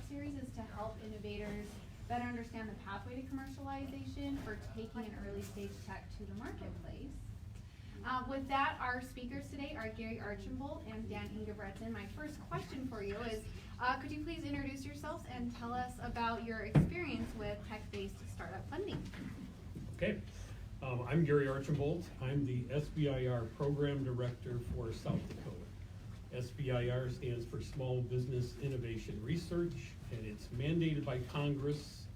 series is to help innovators better understand the pathway to commercialization for taking an early stage tech to the marketplace. With that, our speakers today are Gary Archambault and Dan Engebretson. My first question for you is, could you please introduce yourselves and tell us about your experience with tech-based startup funding? Okay, I'm Gary Archambault. I'm the SBIR Program Director for South Dakota. SBIR stands for Small Business Innovation Research, and it's mandated by Congress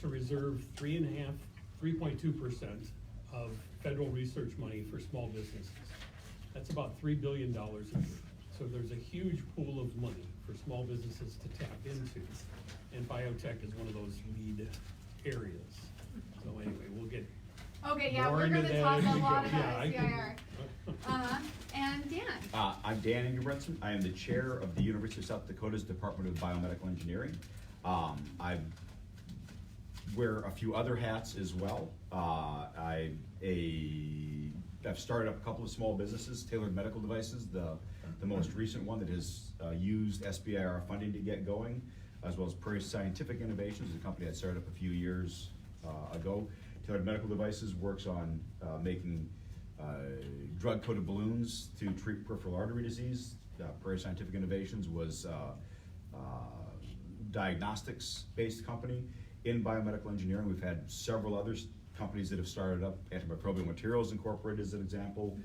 to reserve 3.2% of federal research money for small businesses. That's about $3 billion a year. So there's a huge pool of money for small businesses to tap into, and biotech is one of those lead areas. So anyway, we'll get We're going to talk a lot about SBIR. Yeah, And Dan. I'm Dan Engebretson. I am the chair of the University of South Dakota's Department of Biomedical Engineering. I wear a few other hats as well. I've started up a couple of small businesses, Tailored Medical Devices, the most recent one that has used SBIR funding to get going, as well as Prairie Scientific Innovations, a company I started up a few years ago. Tailored Medical Devices works on making drug-coated balloons to treat peripheral artery disease. Prairie Scientific Innovations was diagnostics-based company. In biomedical engineering, we've had several other companies that have started up. Antimicrobial Materials Incorporated is an example.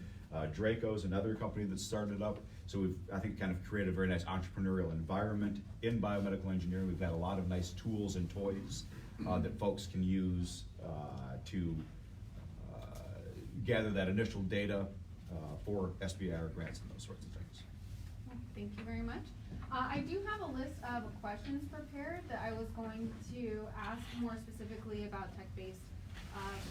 Draco's another company that started up. So we've, I think, kind of created a very nice entrepreneurial environment in biomedical engineering. We've got a lot of nice tools and toys that folks can use to gather that initial data for SBIR grants and those sorts of things. Thank you very much. I do have a list of questions prepared that I was going to ask more specifically about tech-based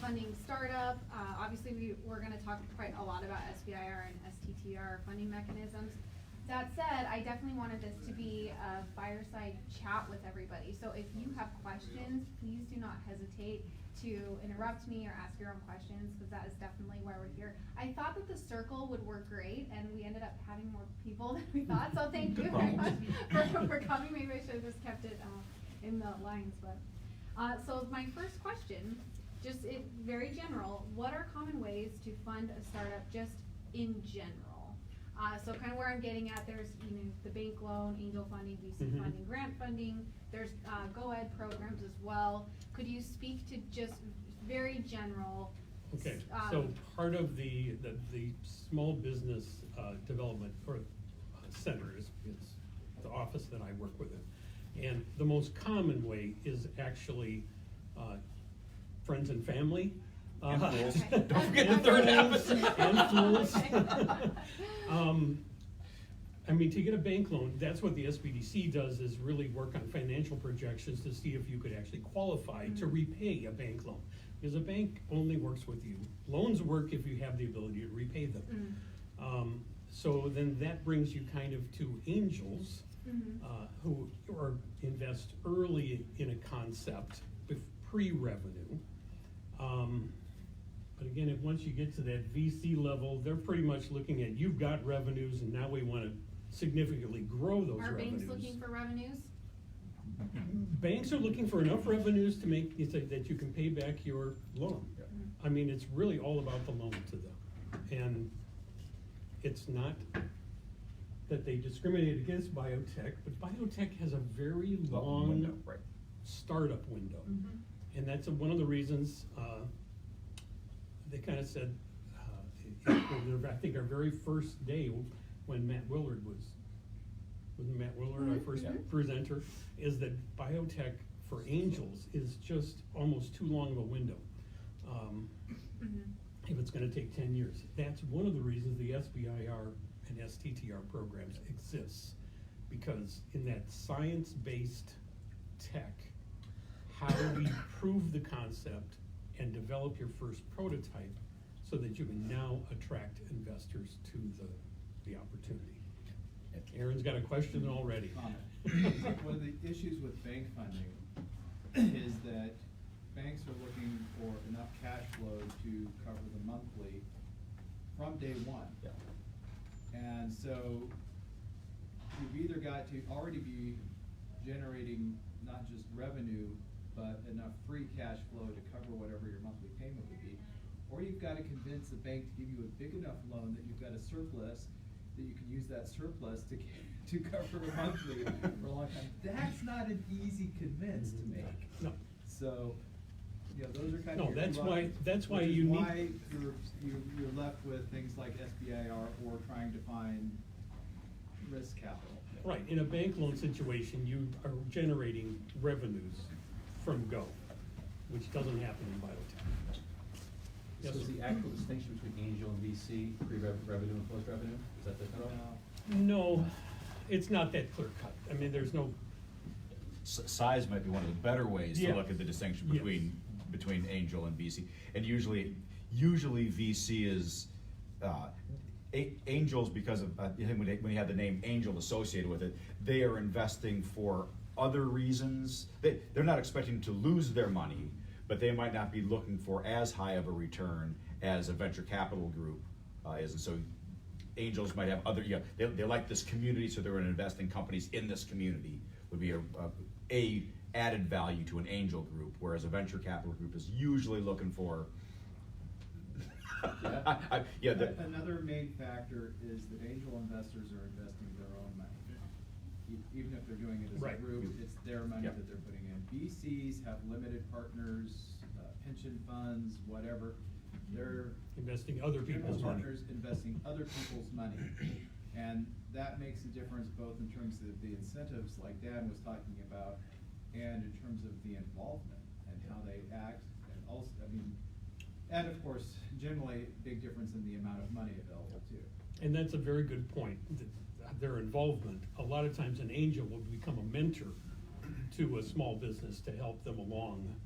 funding startup. Obviously, we're going to talk quite a lot about SBIR and STTR funding mechanisms. That said, I definitely wanted this to be a fireside chat with everybody. So if you have questions, please do not hesitate to interrupt me or ask your own questions, because that is definitely why we're here. I thought that the circle would work great, and we ended up having more people than we thought, so thank you very much for coming. Maybe I should have just kept it in the lines. But so my first question, just very general, what are common ways to fund a startup just in general? So kind of where I'm getting at, there's the bank loan, angel funding, VC funding, grant funding. There's go-ed programs as well. Could you speak to just very general? Okay, so part of the small business development or center is the office that I work with in. And the most common way is actually friends and family. And fools. Okay. Don't forget the third half. And fools. I mean, to get a bank loan, that's what the SBDC does, is really work on financial projections to see if you could actually qualify to repay a bank loan. Because a bank only works with you. Loans work if you have the ability to repay them. So then that brings you kind of to angels who invest early in a concept with pre-revenue. But again, once you get to that VC level, they're pretty much looking at, you've got revenues and now we want to significantly grow those revenues. Are banks looking for revenues? Banks are looking for enough revenues to make it so that you can pay back your loan. I mean, it's really all about the loan to them. And it's not that they discriminate against biotech, but biotech has a very long window, right. startup window. And that's one of the reasons they kind of said, I think our very first day when Matt Willard wasn't Matt Willard our first presenter, is that biotech for angels is just almost too long of a window. If it's going to take 10 years. That's one of the reasons the SBIR and STTR programs exists, because in that science-based tech, how do we prove the concept and develop your first prototype so that you can now attract investors to the opportunity? Aaron's got a question already. One of the issues with bank funding is that banks are looking for enough cash flow to cover the monthly from day one. Yeah. And so you've either got to already be generating not just revenue, but enough free cash flow to cover whatever your monthly payment would be. Or you've got to convince the bank to give you a big enough loan that you've got a surplus, that you can use that surplus to cover a monthly for a long time. That's not an easy convince to make. No. So, those are kind No, of your that's why which is you need. why you're left with things like SBIR or trying to find risk capital. Right, in a bank loan situation, you are generating revenues from go, which doesn't happen in biotech. Yes, So is sir. the actual distinction between angel and VC, pre-revenue and post-revenue, is that the cutoff? No, it's not that clear cut. I mean, there's no, Size might be one of the better ways to Yeah. look at the distinction Yes. between angel and VC. And usually VC is, angels, because of, I think when you have the name angel associated with it, they are investing for other reasons. They're not expecting to lose their money, but they might not be looking for as high of a return as a venture capital group is. And so angels might have other, they like this community, so they're going to invest in companies in this community, would be a added value to an angel group, whereas a venture capital group is usually looking for Another main factor is that angel investors are investing their own money. Even if they're doing it as a Right. group, it's their money Yep. that they're putting in. VCs have limited partners, pension funds, whatever. They're investing other general people's money. partners investing other people's money. And that makes a difference both in terms of the incentives like Dan was talking about, and in terms of the involvement and how they act, and also, and of course, generally, big difference in the amount of money available too. And that's a very good point, their involvement. A lot of times an angel will become a mentor to a small business to help them along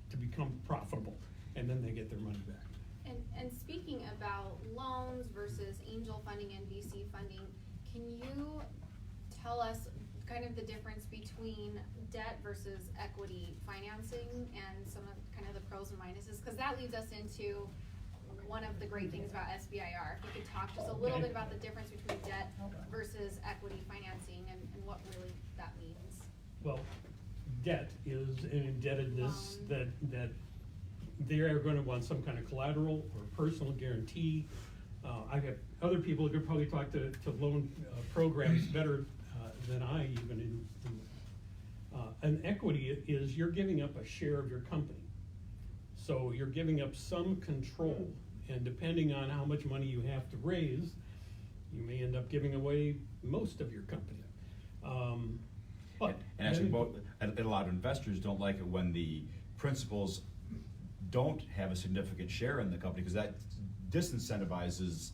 to become profitable, and then they get their money back. And speaking about loans versus angel funding and VC funding, can you tell us kind of the difference between debt versus equity financing and some of kind of the pros and minuses? Because that leads us into one of the great things about SBIR. If you could talk just a little bit about the difference between debt versus equity financing and what really that means. Well, debt is an indebtedness Loan. that they are gonna want some kind of collateral or personal guarantee. I have other people who could probably talk to loan programs better than I even in. An equity is you're giving up a share of your company. So you're giving up some control, and depending on how much money you have to raise, you may end up giving away most of your company. But And actually, a lot of investors don't like it when the principals don't have a significant share in the company, because that disincentivizes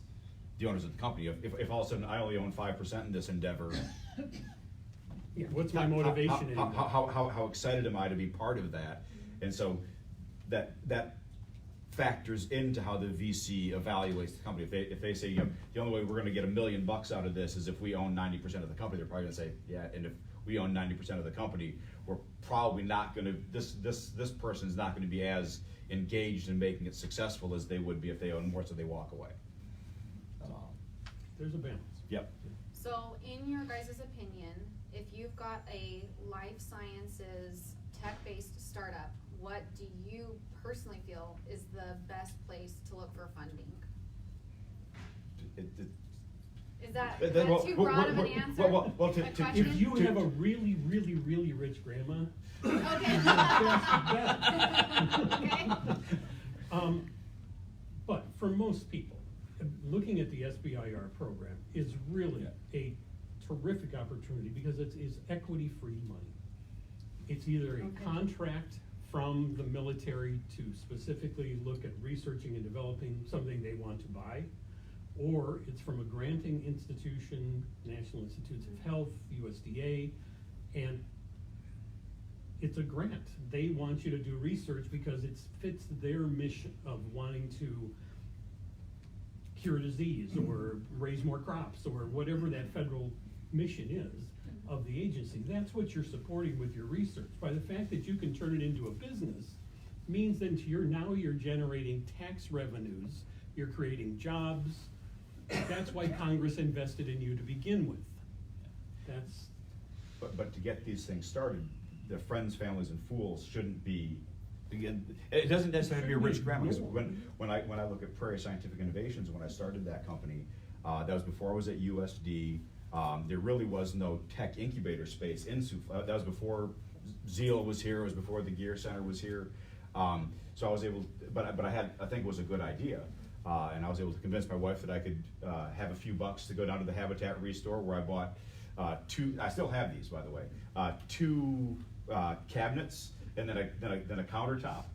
the owners of the company. If all of a sudden I only own 5% in this endeavor, yeah, what's my motivation in that? how excited am I to be part of that? And so that factors into how the VC evaluates the company. If they say, the only way we're going to get $1 million out of this is if we own 90% of the company, they're probably going to say, yeah. And if we own 90% of the company, we're probably not going to. This person's not going to be as engaged in making it successful as they would be if they own more, so they walk away. There's a balance. Yep. So in your guys' opinion, if you've got a life sciences tech-based startup, what do you personally feel is the best place to look for funding? Is that too broad of an answer? Well, A question? If you have a really, really, really rich grandma. Okay. Okay. But for most people, looking at the SBIR program is really a terrific opportunity because it's equity-free money. It's either a contract from the military to specifically look at researching and developing something they want to buy, or it's from a granting institution, National Institutes of Health, USDA, and it's a grant. They want you to do research because it fits their mission of wanting to cure disease or raise more crops or whatever that federal mission is of the agency. That's what you're supporting with your research. By the fact that you can turn it into a business means that you're generating tax revenues, you're creating jobs. That's why Congress invested in you to begin with. but to get these things started, the friends, families, and fools shouldn't be, again, it doesn't necessarily have to be a rich grandma, because when I look at Prairie Scientific Innovations, when I started that company, that was before I was at USD. There really was no tech incubator space in Sioux Falls. That was before Zeal was here, it was before the Gear Center was here. So I was able, but I think it was a good idea. And I was able to convince my wife that I could have a few bucks to go down to the Habitat Restore, where I bought I still have these, by the way, 2 cabinets, and then a countertop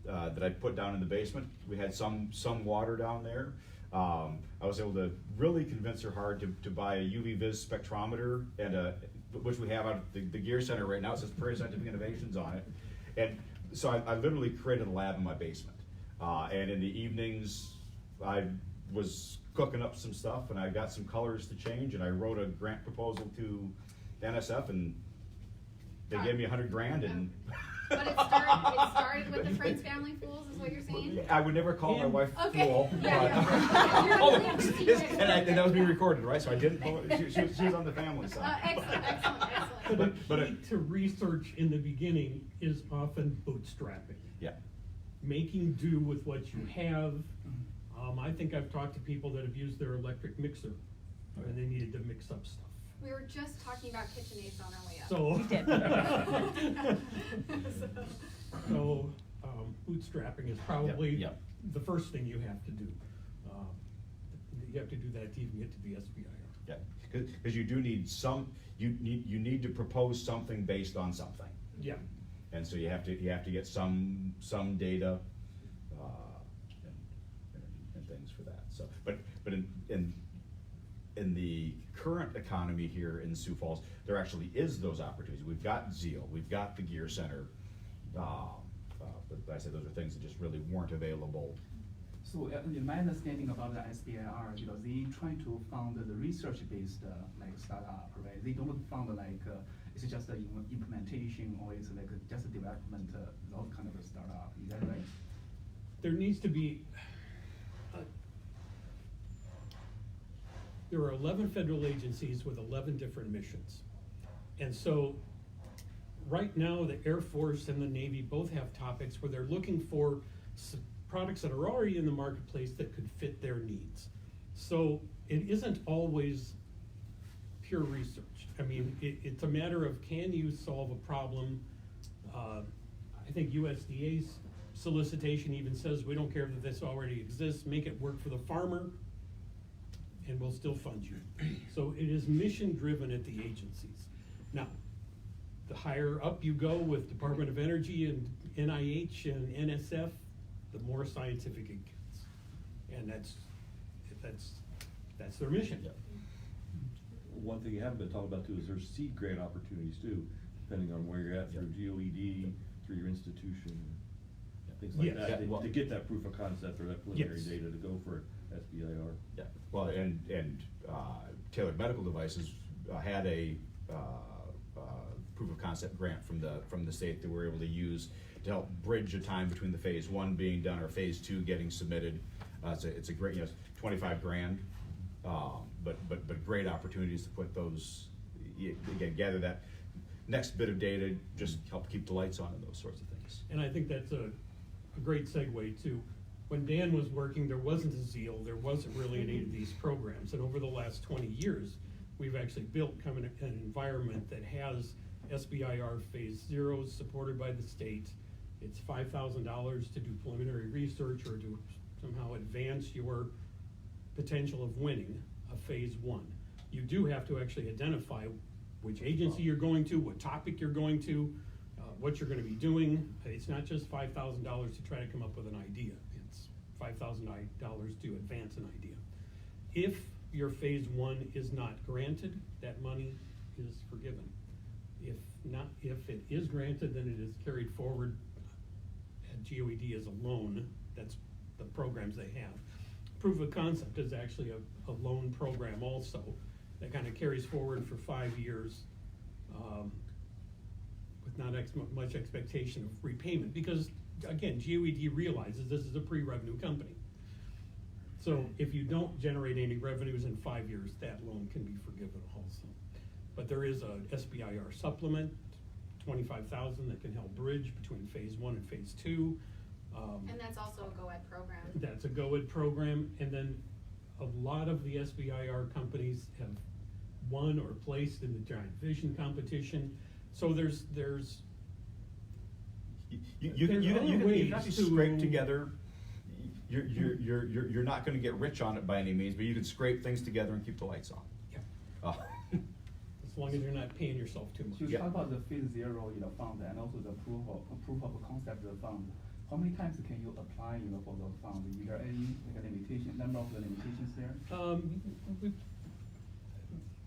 that I put down in the basement. We had some water down there. I was able to really convince her hard to buy a UV vis spectrometer, and which we have out at the Gear Center right now. It says Prairie Scientific Innovations on it. And so I literally created a lab in my basement. And in the evenings, I was cooking up some stuff, and I got some colors to change, and I wrote a grant proposal to NSF, and they gave me $100 grand. And But it started with the friends, family, fools, is what you're saying? I would never call my wife Okay. fool. Yeah. You're Oh, really interesting. and that was being recorded, right? So I didn't. She was on the family side. Excellent. But the key to research in the beginning is often bootstrapping. Yeah. Making do with what you have. I think I've talked to people that have used their electric mixer and they needed to mix up stuff. We were just talking about KitchenAids on our way up. So, We did. so bootstrapping is probably Yep. the first thing you have to do. You have to do that to even get to the SBIR. Yeah, because you do need you need to propose something based on something. Yeah. And so you have to get some data and things for that. So, but in the current economy here in Sioux Falls, there actually is those opportunities. We've got Zeal, we've got the Gear Center, but I said those are things that just really weren't available. So in my understanding about the SBIR, they try to fund the research-based like startup, right? They don't fund like it's just the implementation, or it's like just development, that kind of a startup. Is that right? There needs to be. There are 11 federal agencies with 11 different missions, and so right now the Air Force and the Navy both have topics where they're looking for products that are already in the marketplace that could fit their needs. So it isn't always pure research. I mean, it's a matter of, can you solve a problem? I think USDA's solicitation even says, we don't care that this already exists, make it work for the farmer, and we'll still fund you. So it is mission driven at the agencies. Now, the higher up you go with Department of Energy and NIH and NSF, the more scientific it gets. And that's their mission. Yep. One thing you haven't been talking about too is there's seed grant opportunities too, depending on where you're at, through GOED, through your institution, things like Yes. that, Yeah, well- to get that proof of concept or that preliminary Yes. data to go for SBIR. Yeah. Well, and Tailored Medical Devices had a proof of concept grant from the state that we're able to use to help bridge the time between the phase 1 being done or phase 2 getting submitted. It's a great, $25 grand, but great opportunities to put those, again, gather that next bit of data, just help keep the lights on and those sorts of things. And I think that's a great segue to, when Dan was working, there wasn't a Zeal, there wasn't really any of these programs. And over the last 20 years, we've actually built kind of an environment that has SBIR Phase 0 supported by the state. It's $5,000 to do preliminary research or to somehow advance your potential of winning a Phase 1. You do have to actually identify which agency you're going to, what topic you're going to, what you're going to be doing. It's not just $5,000 to try to come up with an idea. It's $5,000 to advance an idea. If your Phase 1 is not granted, that money is forgiven. If it is granted, then it is carried forward at GOED as a loan. That's the programs they have. Proof of concept is actually a loan program also that kind of carries forward for 5 years with not much expectation of repayment, because again, GOED realizes this is a pre-revenue company. So if you don't generate any revenues in 5 years, that loan can be forgiven also. But there is a SBIR supplement, 25,000 that can help bridge between phase 1 and phase 2. And that's also a GoEd program. That's a GoEd program, and then a lot of the SBIR companies have won or placed in the giant vision competition. So there's You can actually scrape together. You're not going to get rich on it by any means, but you can scrape things together and keep the lights on. Yeah. As long as you're not paying yourself too much. So you talk about the phase 0, fund, and also the proof of concept of the fund. How many times can you apply, for those funds? Is there any limitation, number of the limitations there?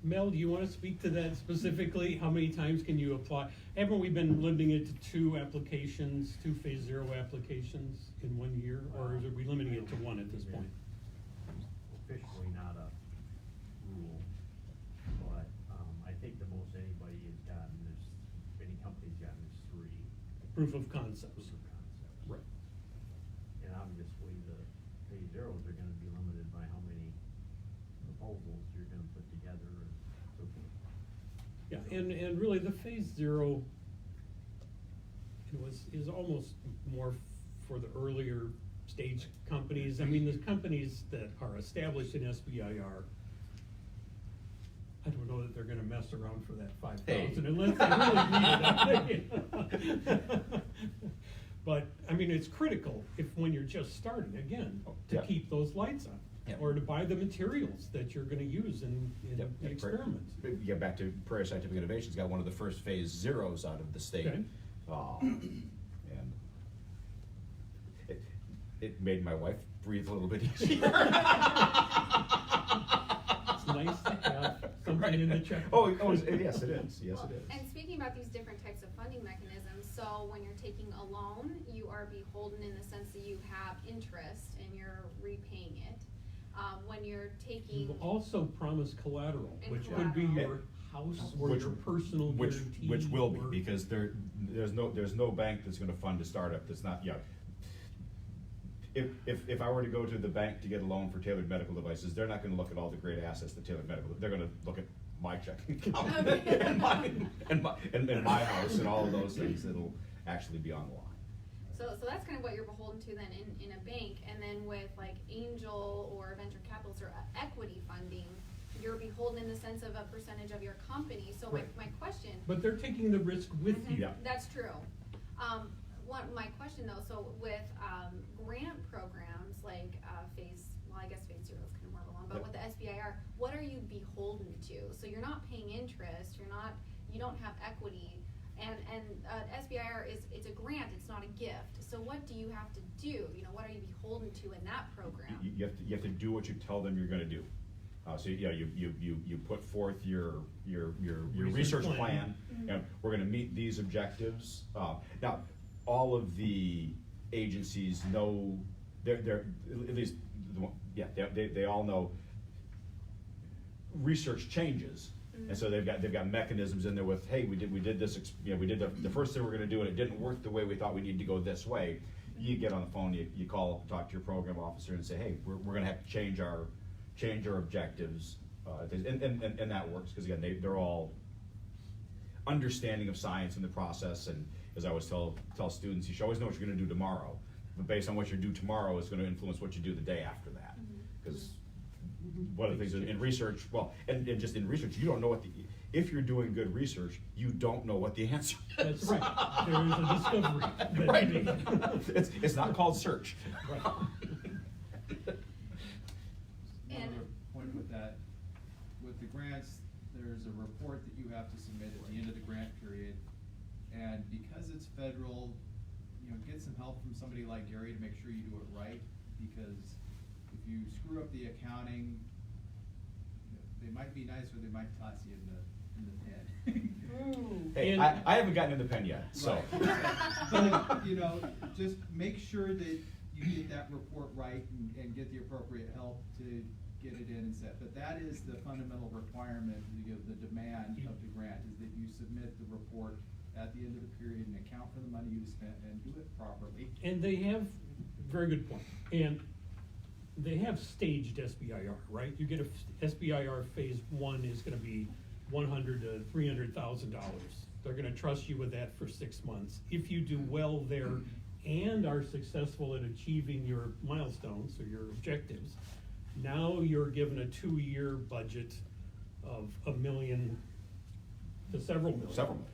Mel, do you want to speak to that specifically? How many times can you apply? Haven't we been limiting it to 2 applications, 2 phase 0 applications in 1 year, or are we limiting it to 1 at this point? Officially not a rule, but I think the most anybody has gotten is, any company's gotten is 3. Proof of concepts. Proof of concepts. Right. And obviously the phase 0s are gonna be limited by how many proposals you're gonna put together and so forth. Yeah, and really the phase 0 is almost more for the earlier stage companies. I mean, the companies that are established in SBIR, I don't know that they're gonna mess around for that 5,000 unless they really need it. But, I mean, it's critical when you're just starting, again, to keep those lights on. Yep. Or to buy the materials that you're gonna use in experiments. You get back to Prairie Scientific Innovation's got one of the first phase 0s out of the state. Okay. And it made my wife breathe a little bit easier. It's nice to have something in the check. Yes, it is. Yes, it is. And speaking about these different types of funding mechanisms, so when you're taking a loan, you are beholden in the sense that you have interest and you're repaying it. When you're taking. You also promise collateral, And which could be collateral. your house or your personal guarantee. Which will be, or- because there's no bank that's gonna fund a startup that's not, If I were to go to the bank to get a loan for Tailored Medical Devices, they're not gonna look at all the great assets that Tailored Medical, they're gonna look at my checking account and my house and all of those things that'll actually be on the line. So that's kind of what you're beholden to then in a bank, and then with like angel or venture capitals or equity funding, you're beholden in the sense of a percentage of your company. So Right. my question. But they're taking the risk with Mhm, you. Yeah. That's true. My question though, so with grant programs like phase 0 is kind of more of a loan, but with the SBIR, what are you beholden to? So you're not paying interest, you don't have equity, and SBIR it's a grant, it's not a gift. So what do you have to do? What are you beholden to in that program? You have to do what you tell them you're gonna do. So you put forth your research plan, Mhm. and we're gonna meet these objectives. Now, all of the agencies know, they're at least, they all know research changes. And so they've got mechanisms in there with, hey, we did this, we did the first thing we're gonna do and it didn't work the way we thought we needed to go this way. You get on the phone, you call up, talk to your program officer and say, hey, we're gonna have to change our objectives, and that works, because again, they're all understanding of science and the process, and as I always tell students, you should always know what you're gonna do tomorrow, but based on what you do tomorrow is gonna influence what you do the day after that. Because one of the things in research, and just in research, you don't know if you're doing good research, you don't know what the answer is. That's right. There is a discovery. that Right. you make. It's not called search. Right. Another point with that, with the grants, there's a report that you have to submit at the end of the grant period. And because it's federal, get some help from somebody like Gary to make sure you do it right, because if you screw up the accounting, they might be nice or they might toss you in the pen. Hey, And- I haven't gotten in the pen yet, so. But, just make sure that you get that report right and get the appropriate help to get it in and set. But that is the fundamental requirement, the demand of the grant, is that you submit the report at the end of the period and account for the money you spent and do it properly. And they have, very good point, and they have staged SBIR, right? You get SBIR phase 1 is gonna be $100,000 to $300,000. They're gonna trust you with that for 6 months. If you do well there and are successful at achieving your milestones or your objectives, now you're given a 2-year budget of $1 million to several million. Several million.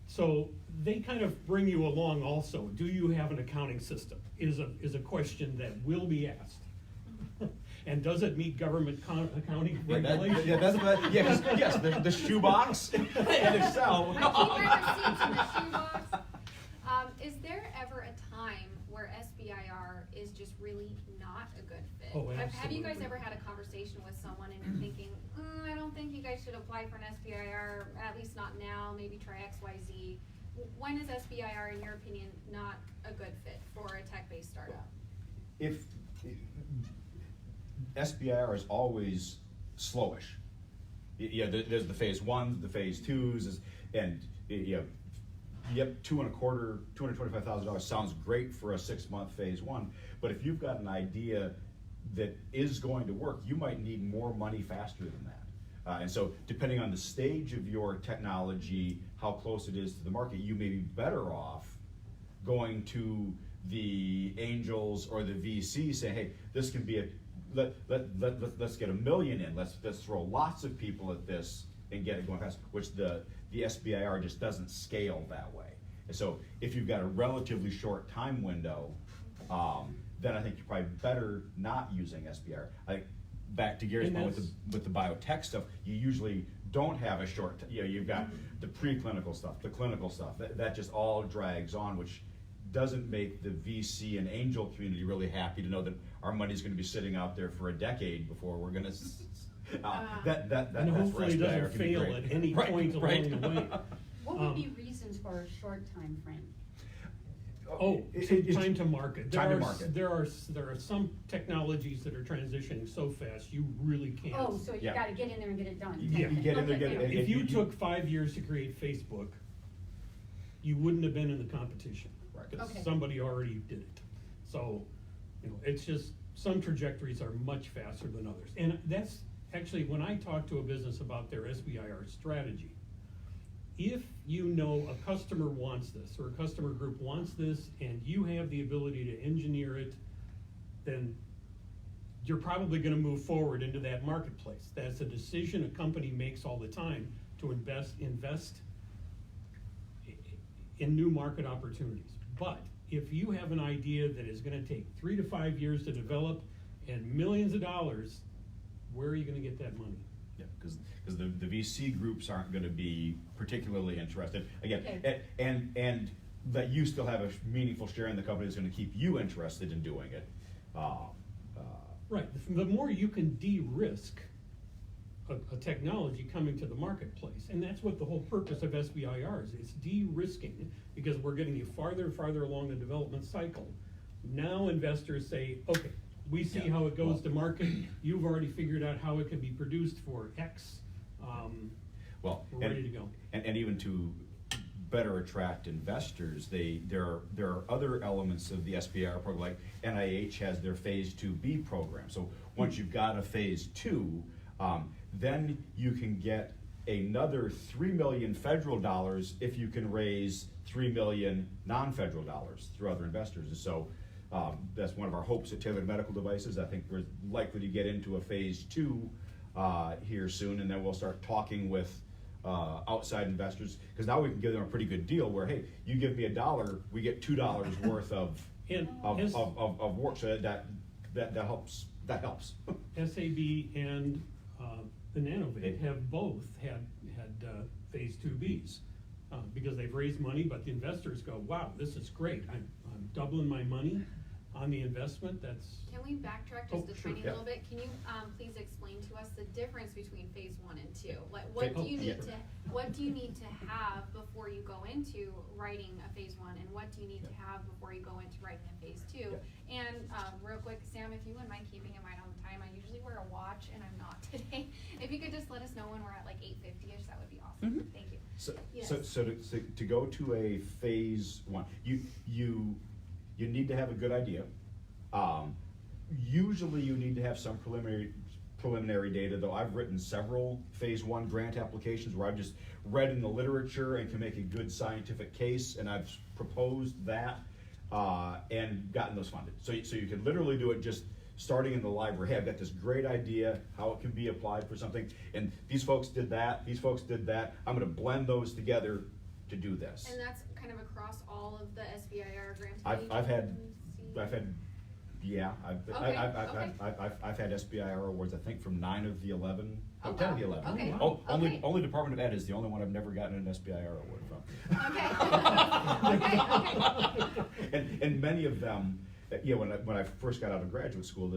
So they kind of bring you along also. Do you have an accounting system? Is a question that will be asked. And does it meet government accounting regulations? Yes, the shoebox and Excel. I keep my receipts in the shoebox. Is there ever a time where SBIR is just really not a good fit? Oh, Have you guys absolutely. ever had a conversation with someone and you're thinking, I don't think you guys should apply for an SBIR, at least not now, maybe try XYZ. When is SBIR, in your opinion, not a good fit for a tech-based startup? If SBIR is always slowish. Yeah, there's the phase 1s, the phase 2s, and yep, $225,000 sounds great for a 6-month phase 1, but if you've got an idea that is going to work, you might need more money faster than that. And so depending on the stage of your technology, how close it is to the market, you may be better off going to the angels or the VC saying, hey, this can be let's get $1 million in, let's throw lots of people at this and get it going fast, which the SBIR just doesn't scale that way. And so if you've got a relatively short time window, then I think you're probably better not using SBIR. Back to Gary's point with the biotech stuff, you usually don't have a short, you've got the preclinical stuff, the clinical stuff, that just all drags on, which doesn't make the VC and angel community really happy to know that our money's gonna be sitting out there for a decade before we're gonna, And that's where hopefully it SBIR doesn't can be fail great. at any Right, point right. along the way. What would be reasons for a short time frame? Oh, time to market. Time to market. There are some technologies that are transitioning so fast, you really can't. Oh, so you Yeah. gotta get in there and get it done. Yeah. You get in there, Okay. get it. If you took 5 years to create Facebook, you wouldn't have been in the competition. Right. Because Okay. somebody already did it. So, it's just, some trajectories are much faster than others. And that's actually, when I talk to a business about their SBIR strategy, if you know a customer wants this, or a customer group wants this, and you have the ability to engineer it, then you're probably gonna move forward into that marketplace. That's a decision a company makes all the time, to invest in new market opportunities. But if you have an idea that is gonna take 3 to 5 years to develop and millions of dollars, where are you gonna get that money? Yeah, because the VC groups aren't gonna be particularly interested. Again, Okay. and that you still have a meaningful share in the company is gonna keep you interested in doing it. Right, the more you can de-risk a technology coming to the marketplace, and that's what the whole purpose of SBIR is, it's de-risking, because we're getting you farther and farther along the development cycle. Now investors say, okay, we see Yeah. how it goes to market, you've already figured out how it can be produced for X, Well, we're ready to go. And even to better attract investors, there are other elements of the SBIR program, like NIH has their phase 2B program. So once you've got a phase 2, then you can get another $3 million federal dollars if you can raise $3 million non-federal dollars through other investors. And so that's one of our hopes at Tailored Medical Devices. I think we're likely to get into a phase 2 here soon, and then we'll start talking with outside investors, because now we can give them a pretty good deal where, hey, you give me $1, we get $2 worth of work. So that helps. That helps. SAB and the Nanovate have both had phase 2Bs, because they've raised money, but the investors go, wow, this is great, I'm doubling my money on the investment. That's Can we backtrack Oh, just a sure, tiny yeah. little bit? Can you please explain to us the difference between phase 1 and 2? Like, what do you yeah. need to have before you go into writing a phase 1, and what do you need to have before you go into writing a phase 2? Yeah. And real quick, Sam, if you wouldn't mind keeping in mind all the time, I usually wear a watch and I'm not today. If you could just let us know when we're at like 8:50ish, that would be awesome. Thank you. Yes. So to go to a phase 1, you need to have a good idea. Usually you need to have some preliminary data, though I've written several phase 1 grant applications where I've just read in the literature and can make a good scientific case, and I've proposed that and gotten those funded. So you can literally do it just starting in the library. Hey, I've got this great idea how it can be applied for something, and these folks did that, these folks did that. I'm going to blend those together to do this. And that's kind of across all of the SBIR grants? I've had, yeah, Okay, I've had SBIR awards, I think, from 9 of the 11, Oh, 10 of the wow. 11. Okay. Oh, Okay. only Department of Ed is the only one I've never gotten an SBIR award from. Okay. Okay. And many of them, when I first got out of graduate school,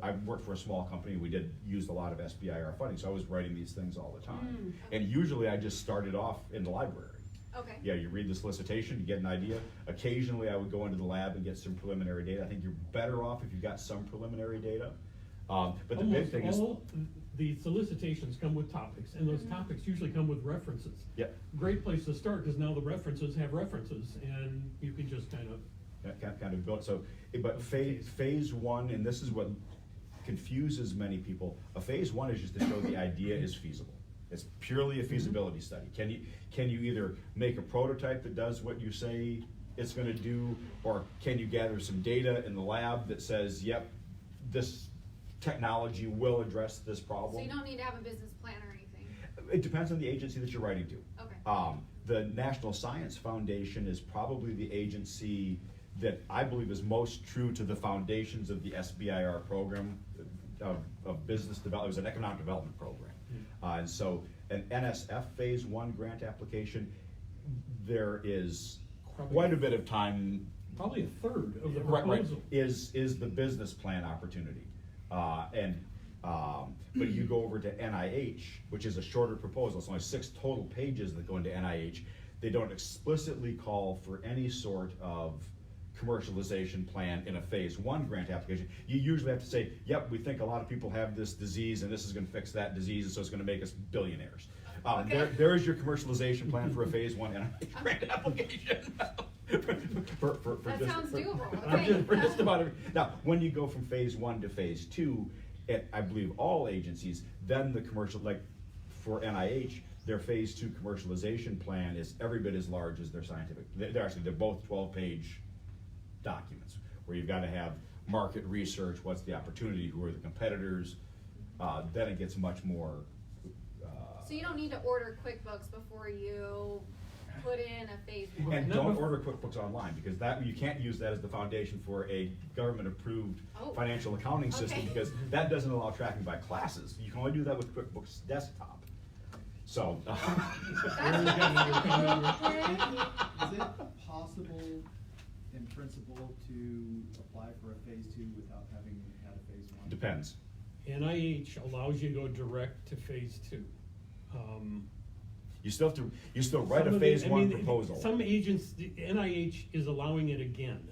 I worked for a small company. We used a lot of SBIR funding, so I was writing these things all the time. And usually I just started off in the library. Okay. Yeah, you read the solicitation, you get an idea. Occasionally I would go into the lab and get some preliminary data. I think you're better off if you've got some preliminary data. But the big Almost thing is, all the solicitations come with topics, and those topics usually come with references. Yep. Great place to start, because now the references have references, and you can just kind of built. So, but phase 1, and this is what confuses many people. A phase 1 is just to show the idea is feasible. It's purely a feasibility study. Can you either make a prototype that does what you say it's going to do, or can you gather some data in the lab that says, yep, this technology will address this problem? So you don't need to have a business plan or anything? It depends on the agency that you're writing to. Okay. The National Science Foundation is probably the agency that I believe is most true to the foundations of the SBIR program of business development. It was an economic development program. And so an NSF phase 1 grant application, there is quite a bit of time. probably a third of the Right, proposal. is the business plan opportunity. But you go over to NIH, which is a shorter proposal. It's only 6 total pages that go into NIH. They don't explicitly call for any sort of commercialization plan in a phase 1 grant application. You usually have to say, yep, we think a lot of people have this disease and this is going to fix that disease, and so it's going to make us billionaires. There is your commercialization plan for a phase 1 NIH grant application. That sounds doable. Okay. For just about every, now, when you go from phase 1 to phase 2, at I believe all agencies, then the commercial, like for NIH, their phase 2 commercialization plan is every bit as large as their scientific. They're both 12-page documents where you've got to have market research, what's the opportunity, who are the competitors. Then it gets much more. So you don't need to order QuickBooks before you put in a phase 1. And don't order QuickBooks online, because that you can't use that as the foundation for a government-approved financial accounting system, because that doesn't allow tracking by classes. You can only do that with QuickBooks Desktop. So. Is it possible, in principle, to apply for a phase 2 without having had a phase 1? Depends. NIH allows you to go direct to phase 2. You still write a phase 1 proposal. Some agents, the NIH is allowing it again,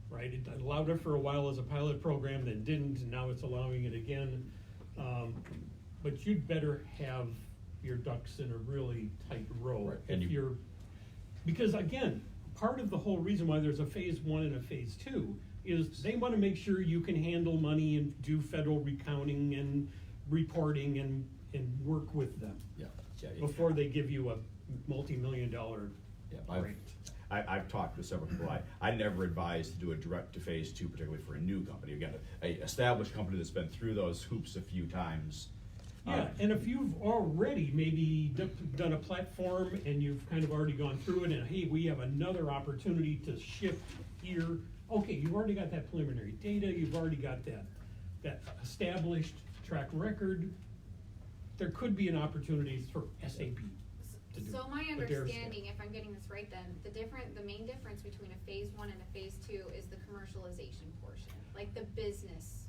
right? It allowed it for a while as a pilot program, then didn't, and now it's allowing it again. But you'd better have your ducks in a really tight row. Right. If because again, part of the whole reason why there's a phase 1 and a phase 2 is they want to make sure you can handle money and do federal recounting and reporting and work with them. Yeah. Before they give you a multi-million-dollar grant. I've talked with several people. I never advise to do a direct to phase 2, particularly for a new company. Again, an established company that's been through those hoops a few times. Yeah, and if you've already maybe done a platform and you've kind of already gone through it, and hey, we have another opportunity to shift here. Okay, you've already got that preliminary data. You've already got that established track record. There could be an opportunity for SAP to do. So my but there's- understanding, if I'm getting this right then, the main difference between a phase 1 and a phase 2 is the commercialization portion, like the business.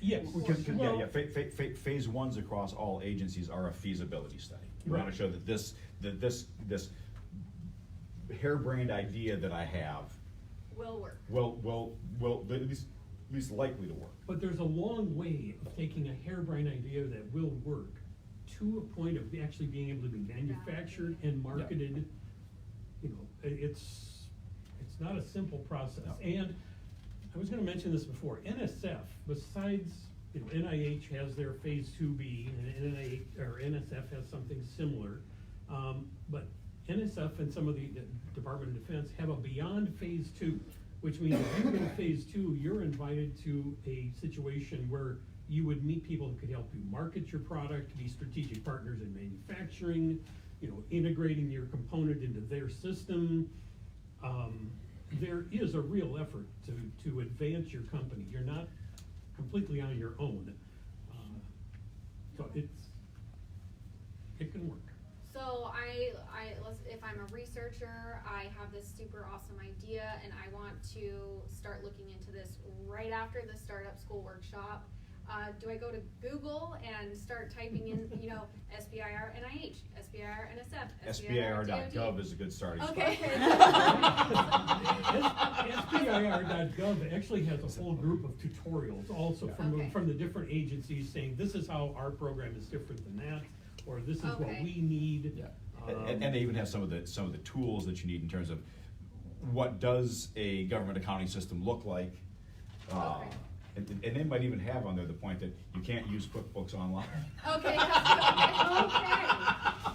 Yes. Phase 1s across all agencies are a feasibility study. You want to show that this harebrained idea that I have Will work. will at least likely to work. But there's a long way of taking a harebrained idea that will work to a point of actually being able to be manufactured and marketed. You know, it's not a simple process. No. And I was going to mention this before. NSF, besides you know, NIH has their phase 2B, and NIH, or NSF has something similar. But NSF and some of the Department of Defense have a beyond phase 2, which means if you go to phase 2, you're invited to a situation where you would meet people that could help you market your product, be strategic partners in manufacturing, you know, integrating your component into their system. There is a real effort to advance your company. You're not completely on your own. So it can work. So if I'm a researcher, I have this super awesome idea and I want to start looking into this right after the startup school workshop. Do I go to Google and start typing in, you know, SBIR NIH, SBIR NSF, SBIR.gov is a good starting spot. Okay. SBIR.gov actually has a whole group of tutorials also Okay. from the different agencies saying this is how our program is different than that, or this is what Okay. we need. Yeah. And they even have some of the tools that you need in terms of what does a government accounting system look like. Okay. And they might even have on there the point that you can't use QuickBooks online. Okay.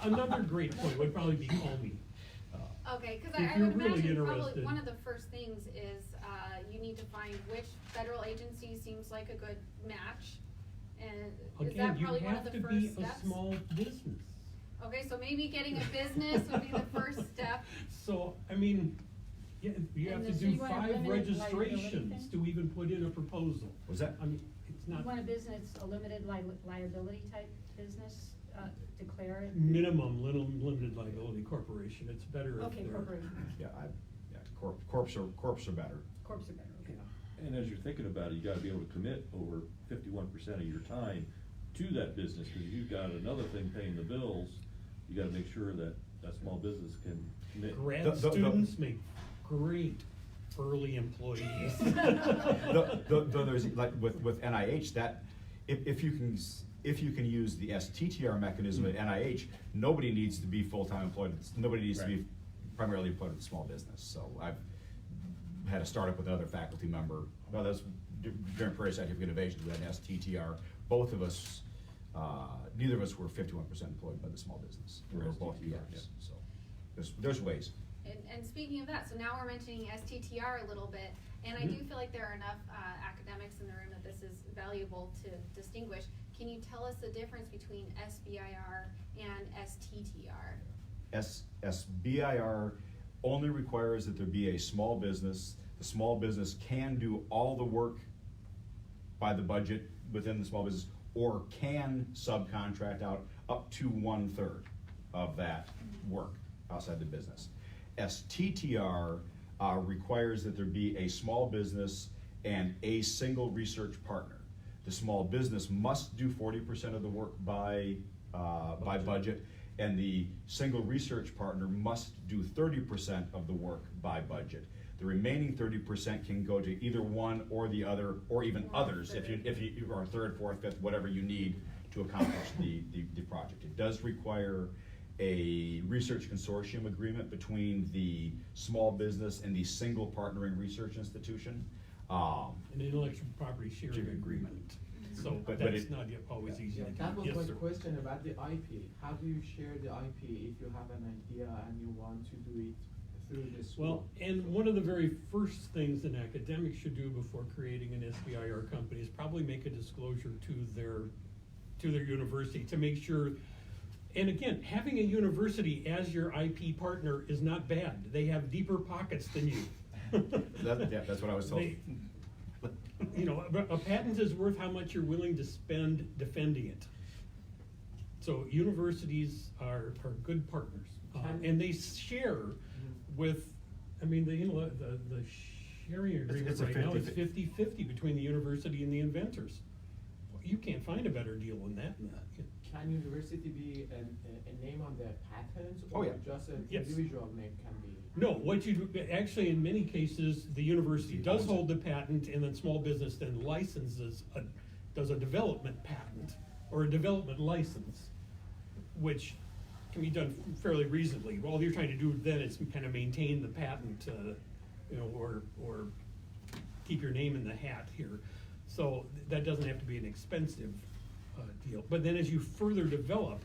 Another great point would probably be call me. Okay, because If I you're would really imagine probably interested. one of the first things is you need to find which federal agency seems like a good match. And is Again, that you probably one of have the to first be steps? a small business. Okay, so maybe getting a business would be the first step. So, I mean, yeah, you have And to so you do want a 5 limited liability registrations thing? to even put in a proposal. Was that? I mean, it's You not want a business, a limited liability type business, declare it? minimum limited liability corporation. It's better if Okay, they're. corporation, Yeah, corps are better. corps are better, okay. And as you're thinking about it, you gotta be able to commit over 51% of your time to that business, because you've got another thing paying the bills. You gotta make sure that that small business can commit. Grad students make great early employees. Though there's, like, with NIH, that, if you can use the STTR mechanism at NIH, nobody needs to be full-time employed, nobody needs to be primarily employed with a small business. So I've had a startup with another faculty member, well, that's during Prairie Scientific Innovations, we had an STTR. Both of us, neither of us were 51% employed by the small business. We were both STTR, PRs, so there's ways. And speaking of that, so now we're mentioning STTR a little bit, and I do feel like there are enough academics in the room that this is valuable to distinguish. Can you tell us the difference between SBIR and STTR? SBIR only requires that there be a small business. The small business can do all the work by the budget within the small business, or can subcontract out up to 1/3 of that work outside the business. STTR requires that there be a small business and a single research partner. The small business must do 40% of the work by budget, and the single research partner must do 30% of the work by budget. The remaining 30% can go to either one or the other, or even others, if you are third, fourth, fifth, whatever you need to accomplish the project. It does require a research consortium agreement between the small business and the single partnering research institution. An intellectual property sharing agreement. So, But that's it- not yet always easy to do. That was Yes, my sir. question about the IP. How do you share the IP if you have an idea and you want to do it through this? Well, and one of the very first things an academic should do before creating an SBIR company is probably make a disclosure to their university to make sure. And again, having a university as your IP partner is not bad. They have deeper pockets than you. That's what I was told. You know, a patent is worth how much you're willing to spend defending it. So universities are good partners, and they share with. I mean, the sharing agreement It's a right now is 50-50. 50-50 between the university and the inventors. You can't find a better deal than that. Can university be a name on the patent, Oh, or yeah. just an Yes. individual name can be? No, what you do, actually, in many cases, the university does hold the patent, and then small business then does a development patent or a development license, which can be done fairly reasonably. All you're trying to do then is kind of maintain the patent, you know, or keep your name in the hat here. So that doesn't have to be an expensive deal. But then as you further develop,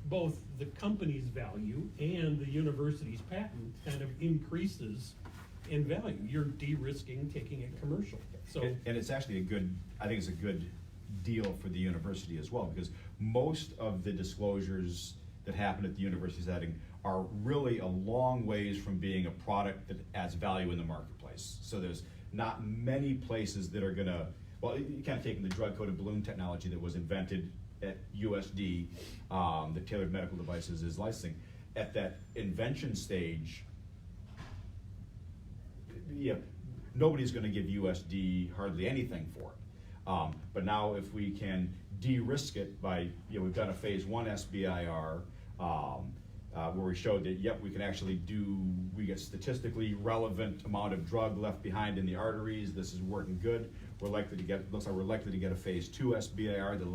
both the company's value and the university's patent kind of increases in value. You're de-risking taking it commercial. So And it's actually I think it's a good deal for the university as well, because most of the disclosures that happen at the university setting are really a long ways from being a product that adds value in the marketplace. So there's not many places that are gonna, well, you kind of taking the drug-coated balloon technology that was invented at USD, that Tailored Medical Devices is licensing. At that invention stage, yeah, nobody's gonna give USD hardly anything for it. But now if we can de-risk it by, we've done a phase 1 SBIR, where we showed that, yep, we can actually we get statistically relevant amount of drug left behind in the arteries. This is working good. Looks like we're likely to get a phase 2 SBIR that'll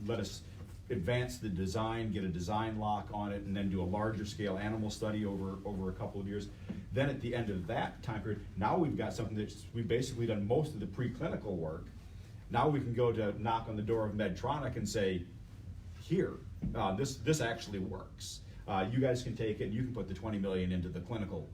let us advance the design, get a design lock on it, and then do a larger scale animal study over a couple of years. Then at the end of that time period, now we've got something we've basically done most of the preclinical work. Now we can go to knock on the door of Medtronic and say, here, this actually works. You guys can take it and you can put the 20 million into the clinical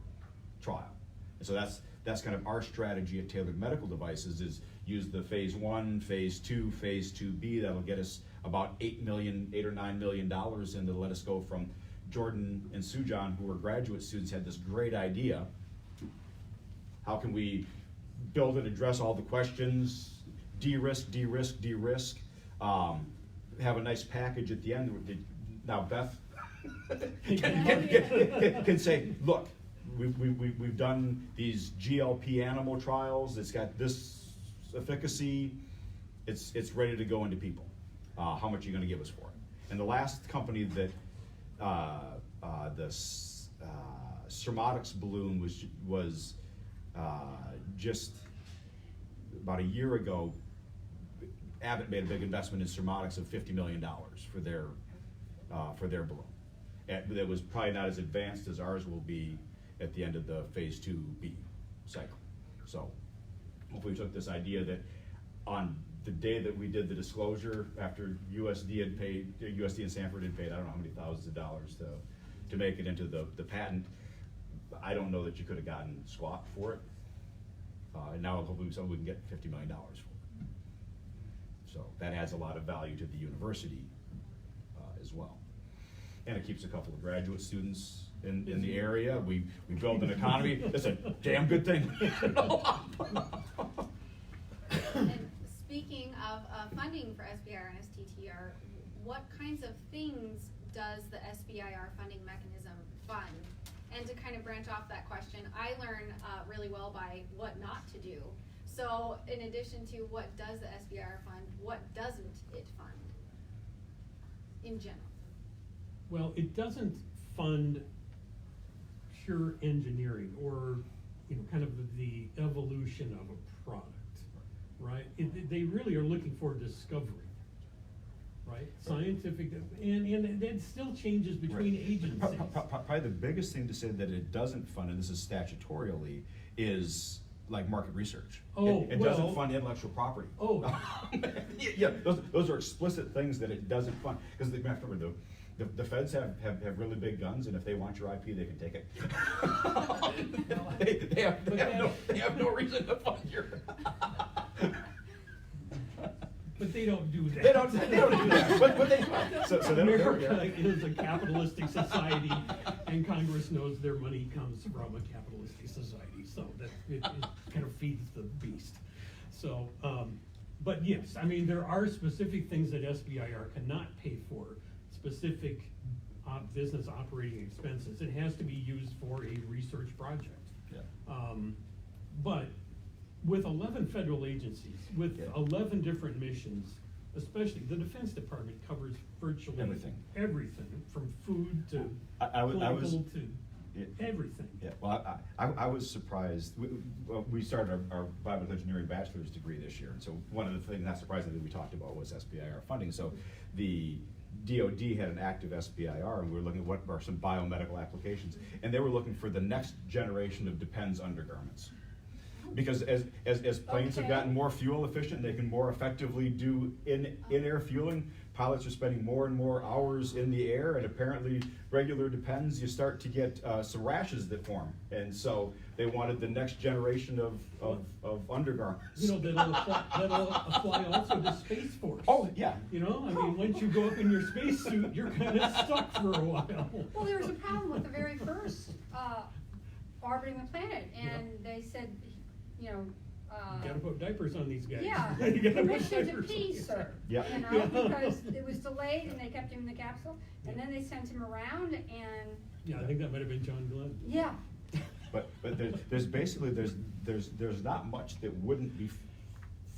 trial. And so that's kind of our strategy at Tailored Medical Devices, is use the phase 1, phase 2, phase 2B. That'll get us about $8 or $9 million, and that'll let us go from Jordan and Sujan, who were graduate students, had this great idea. How can we build and address all the questions, de-risk, have a nice package at the end. Now Beth can say, look, we've done these GLP animal trials, it's got this efficacy, it's ready to go into people. How much are you gonna give us for it? And the last company that, the Surmotics balloon was just about a year ago. Abbott made a big investment in Surmotics of $50 million for their balloon. That was probably not as advanced as ours will be at the end of the phase 2B cycle. So hopefully we took this idea that on the day that we did the disclosure, after USD and Sanford had paid, I don't know how many thousands of dollars to make it into the patent. I don't know that you could have gotten squat for it. And now hopefully we can get $50 million for it. So that adds a lot of value to the university as well. And it keeps a couple of graduate students in the area. We build an economy. That's a damn good thing. And speaking of funding for SBIR and STTR, what kinds of things does the SBIR funding mechanism fund? And to kind of branch off that question, I learn really well by what not to do. So in addition to what does the SBIR fund, what doesn't it fund in general? Well, it doesn't fund pure engineering or kind of the evolution of a product, right? They really are looking for discovery, right? Scientific, and that still changes between agencies. Probably the biggest thing to say that it doesn't fund, and this is statutorily, is like market research. It doesn't fund intellectual property. Yeah, those are explicit things that it doesn't fund. Because remember, the feds have really big guns, and if they want your IP, they can take it. they have no reason to fund your. But they don't do that. They don't do that. But they so America is a capitalistic society, and Congress knows their money comes from a capitalistic society, so that it kind of feeds the beast. So, but yes, I mean, there are specific things that SBIR cannot pay for, specific business operating expenses. It has to be used for a research project. Yeah. But with 11 federal agencies, with 11 different missions, especially the Defense Department covers virtually everything from food to clinical to everything. Yeah, well, I was surprised. We started our biomedical engineering bachelor's degree this year, and so one of the things not surprising that we talked about was SBIR funding. So the DoD had an active SBIR, and we were looking at what are some biomedical applications, and they were looking for the next generation of Depends undergarments. Because as planes have Okay. gotten more fuel efficient, they can more effectively do in-air fueling. Pilots are spending more and more hours in the air, and apparently regular depends, you start to get some rashes that form. And so they wanted the next generation of undergarments. You know, that'll apply also to Space Force. Oh, yeah. You know, I mean, once you go up in your spacesuit, you're kind of stuck for a while. Well, there was a problem with the very first, orbiting the planet, and they said, you know, You gotta put diapers on these guys. yeah, You gotta put permission to diapers on pee, these sir. guys. Yeah. You know, because it was delayed and they kept him in the capsule, and then they sent him around and, Yeah, I think that might have been John Glenn. yeah. But there's basically, there's not much that wouldn't be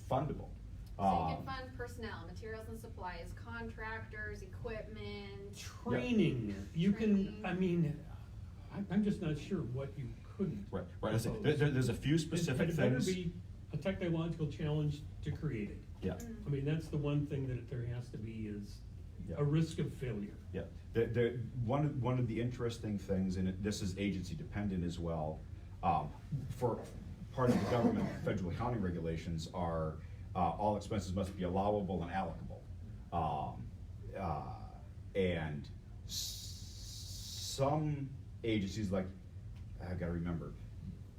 fundable. So you can fund personnel, materials and supplies, contractors, equipment. Training, you can, Training. I mean, I'm just not sure what you couldn't. Right, I say, propose. there's a few specific It better things. be a technological challenge to create it. Yeah, I mean, that's the one thing that there has to be is Yeah. a risk of failure. yeah. One of the interesting things, and this is agency dependent as well, for part of the government, federal accounting regulations are, all expenses must be allowable and allocable. And some agencies, like, I've gotta remember,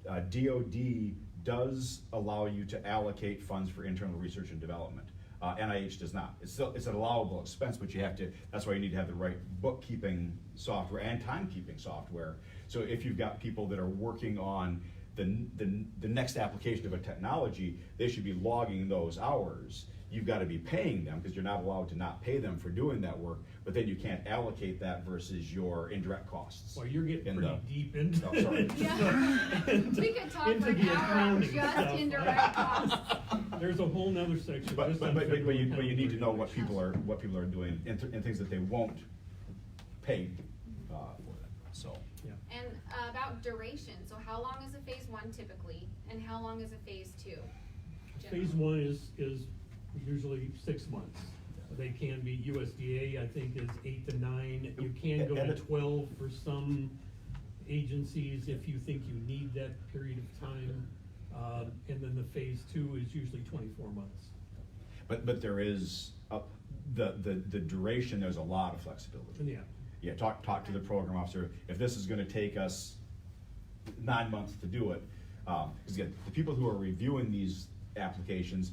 DoD does allow you to allocate funds for internal research and development. NIH does not. It's an allowable expense, but you have to, that's why you need to have the right bookkeeping software and timekeeping software. So if you've got people that are working on the next application of a technology, they should be logging those hours. You've got to be paying them, because you're not allowed to not pay them for doing that work, but then you can't allocate that versus your indirect costs. Well, you're getting in pretty the- deep into Oh, sorry. We could talk into for the an hour on accounting just stuff. indirect costs. There's a whole nother section But just on you federal need accounting to know what regulations. people are doing and things that they won't pay for them, so. Yeah. And about duration, so how long is a phase one typically, and how long is a phase two? Phase one is usually 6 months. They can be, USDA, I think, is 8 to 9. You can go to 12 for some agencies if you think you need that period of time. And then the phase two is usually 24 months. But there is, the duration, there's a lot of flexibility. And yeah, Yeah, talk to the program officer, if this is gonna take us 9 months to do it, because again, the people who are reviewing these applications,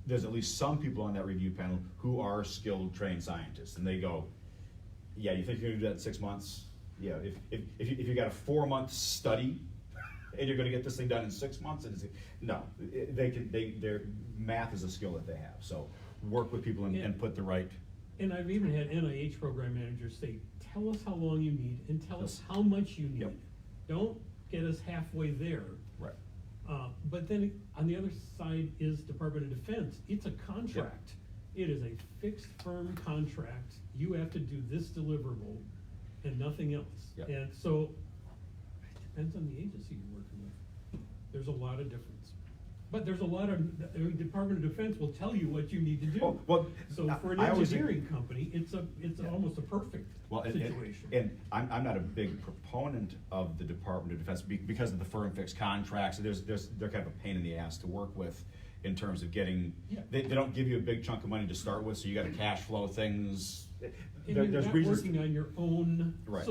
there's at least some people on that review panel who are skilled, trained scientists, and they go, yeah, you think you're gonna do that in 6 months? Yeah, if you got a 4-month study, and you're gonna get this thing done in 6 months, and no, their math is a skill that they have, so work with people and put the right. and I've even had NIH program managers say, tell us how long you need and tell us Yes. how much you need. Yep. Don't get us halfway there. Right. But then on the other side is Department of Defense. It's a contract. It is a fixed firm contract. You have to do this deliverable and nothing else. Yep. And so it depends on the agency you're working with. There's a lot of difference. But there's a lot of, I mean, Department of Defense will tell you what you need to do. Oh, well, So for an I always think- engineering company, it's almost a perfect Well, situation. and I'm not a big proponent of the Department of Defense because of the firm fixed contracts. They're kind of a pain in the ass to work with in terms of getting, Yeah. they don't give you a big chunk of money to start with, so you gotta cash flow things. And There's you're not reasons. working on your own Right.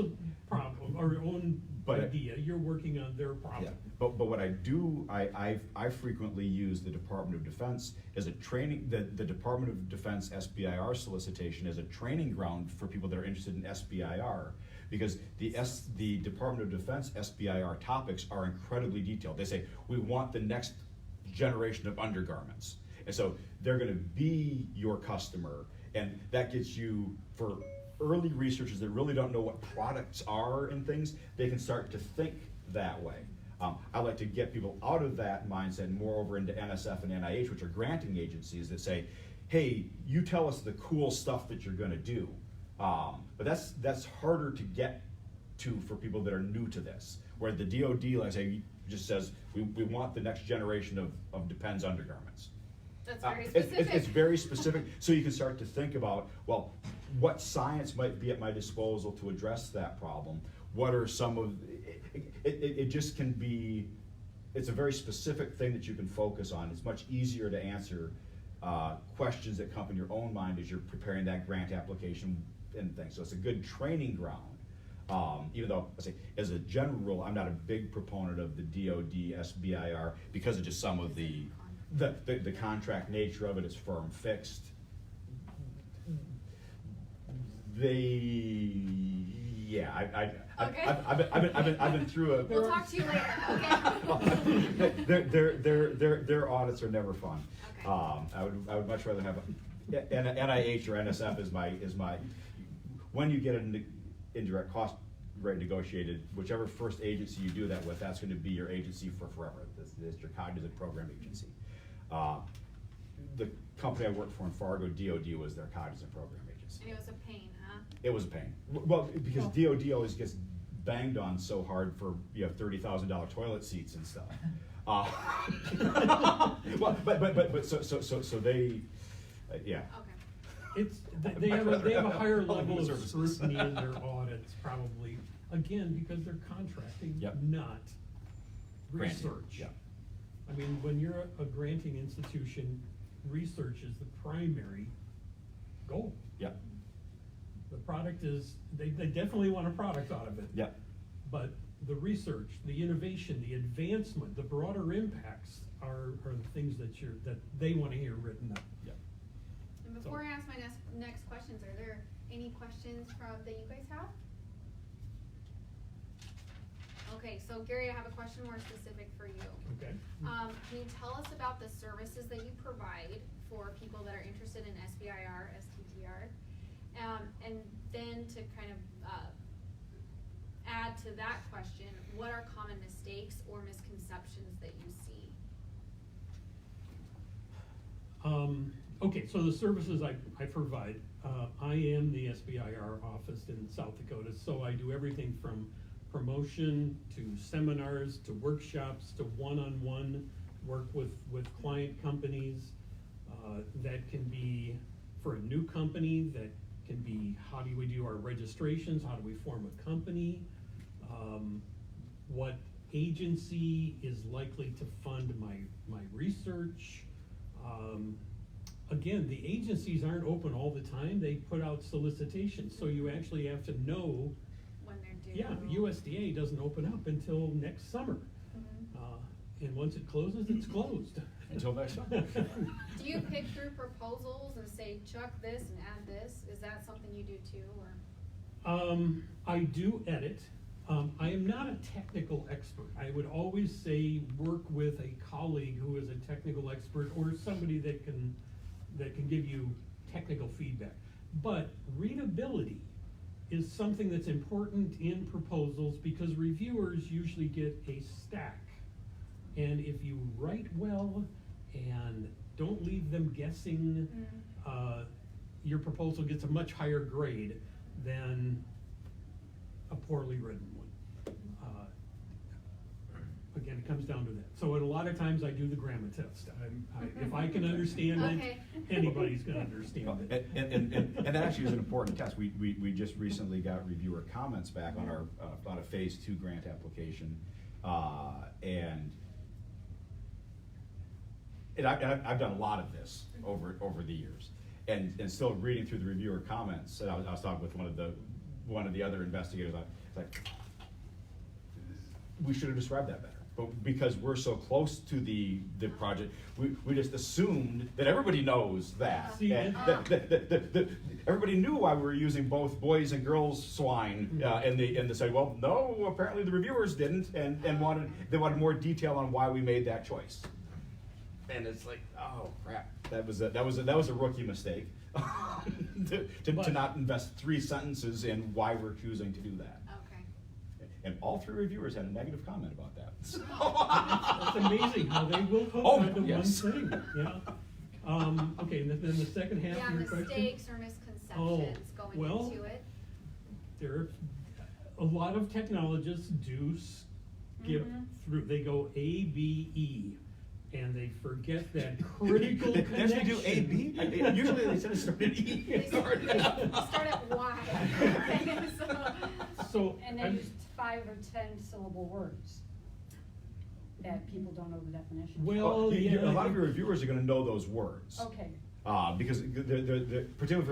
problem, or your own But- idea, you're working on their Yeah, problem. but what I do, I frequently use the Department of Defense as a training, the Department of Defense SBIR solicitation as a training ground for people that are interested in SBIR. Because the Department of Defense SBIR topics are incredibly detailed. They say, we want the next generation of undergarments. And so they're gonna be your customer, and that gets you, for early researchers that really don't know what products are and things, they can start to think that way. I like to get people out of that mindset and more over into NSF and NIH, which are granting agencies that say, hey, you tell us the cool stuff that you're gonna do. But that's harder to get to for people that are new to this. Where the DoD, like I say, just says, we want the next generation of Depends undergarments. That's very It's specific. very specific, so you can start to think about, well, what science might be at my disposal to address that problem? What are some of, it just can be it's a very specific thing that you can focus on. It's much easier to answer questions that come in your own mind as you're preparing that grant application and things. So it's a good training ground. Even though, I say, as a general rule, I'm not a big proponent of the DoD SBIR because of just some of the contract nature of it. It's firm fixed. I've been through a. We'll talk to you later, okay? Their audits are never fun. Okay. I would much rather have NIH or NSF is my when you get an indirect cost rate negotiated, whichever first agency you do that with, that's going to be your agency for forever. This is your cognizant program agency. The company I worked for in Fargo, DoD, was their cognizant program agency. And it was a pain, huh? It was a pain. Well, because DoD always gets banged on so hard for $30,000 toilet seats and stuff. Well, but so they, yeah. Okay. They have a higher All level of services. scrutiny in their audits, probably, again, because they're contracting, Yep. not Granting, research. yeah. I mean, when you're a granting institution, research is the primary goal. Yep. The product is, they definitely want a product out of it. Yep. But the research, the innovation, the advancement, the broader impacts are the things that they want to hear written up. Yep. And before I ask my next questions, are there any questions that you guys have? Okay, so Gary, I have a question more specific for you. Okay. Can you tell us about the services that you provide for people that are interested in SBIR, STTR? And then to kind of add to that question, what are common mistakes or misconceptions that you see? Okay, so the services I provide, I am the SBIR office in South Dakota, so I do everything from promotion to seminars to workshops to one-on-one work with client companies. That can be for a new company, that can be how do we do our registrations, how do we form a company, what agency is likely to fund my research. Again, the agencies aren't open all the time. They put out solicitations, so you actually have to know. When they're due. Yeah, USDA doesn't open up until next summer. And once it closes, it's closed. Until next summer. Do you pick through proposals and say, chuck this and add this? Is that something you do too, or? I do edit. I am not a technical expert. I would always say work with a colleague who is a technical expert or somebody that can give you technical feedback. But readability is something that's important in proposals because reviewers usually get a stack. And if you write well and don't leave them guessing, your proposal gets a much higher grade than a poorly written one. Again, it comes down to that. So a lot of times I do the grammar test. If I can understand Okay. it, anybody's gonna understand it. And that actually is an important test. We just recently got reviewer comments back on our on a phase 2 grant application, and I've done a lot of this over the years, and still reading through the reviewer comments. And I was talking with one of the other investigators. Like, we should have described that better. But because we're so close to the project, we just assumed that everybody knows that. See, And that everybody knew why we were using both boys and girls swine in the say, well, no, apparently the reviewers didn't, and they wanted more detail on why we made that choice. And it's like, oh crap, that was a rookie mistake to not invest 3 sentences in why we're choosing to do that. Okay. And all 3 reviewers had a negative comment about that. So. It's amazing how they will hook Oh, onto yes. one thing, yeah. Okay, and then the second half Yeah, of your question? mistakes or misconceptions going well, into it. There, a lot of technologists do skip through, they go A, B, E, and they forget that critical They connection. actually do A, B? Usually they said it started E. They start at Y. Okay, So, And they I'm- use 5 or 10 syllable words. that people don't know the definition? Well, Well, yeah, a lot of your reviewers are gonna know those words. Okay, Because particularly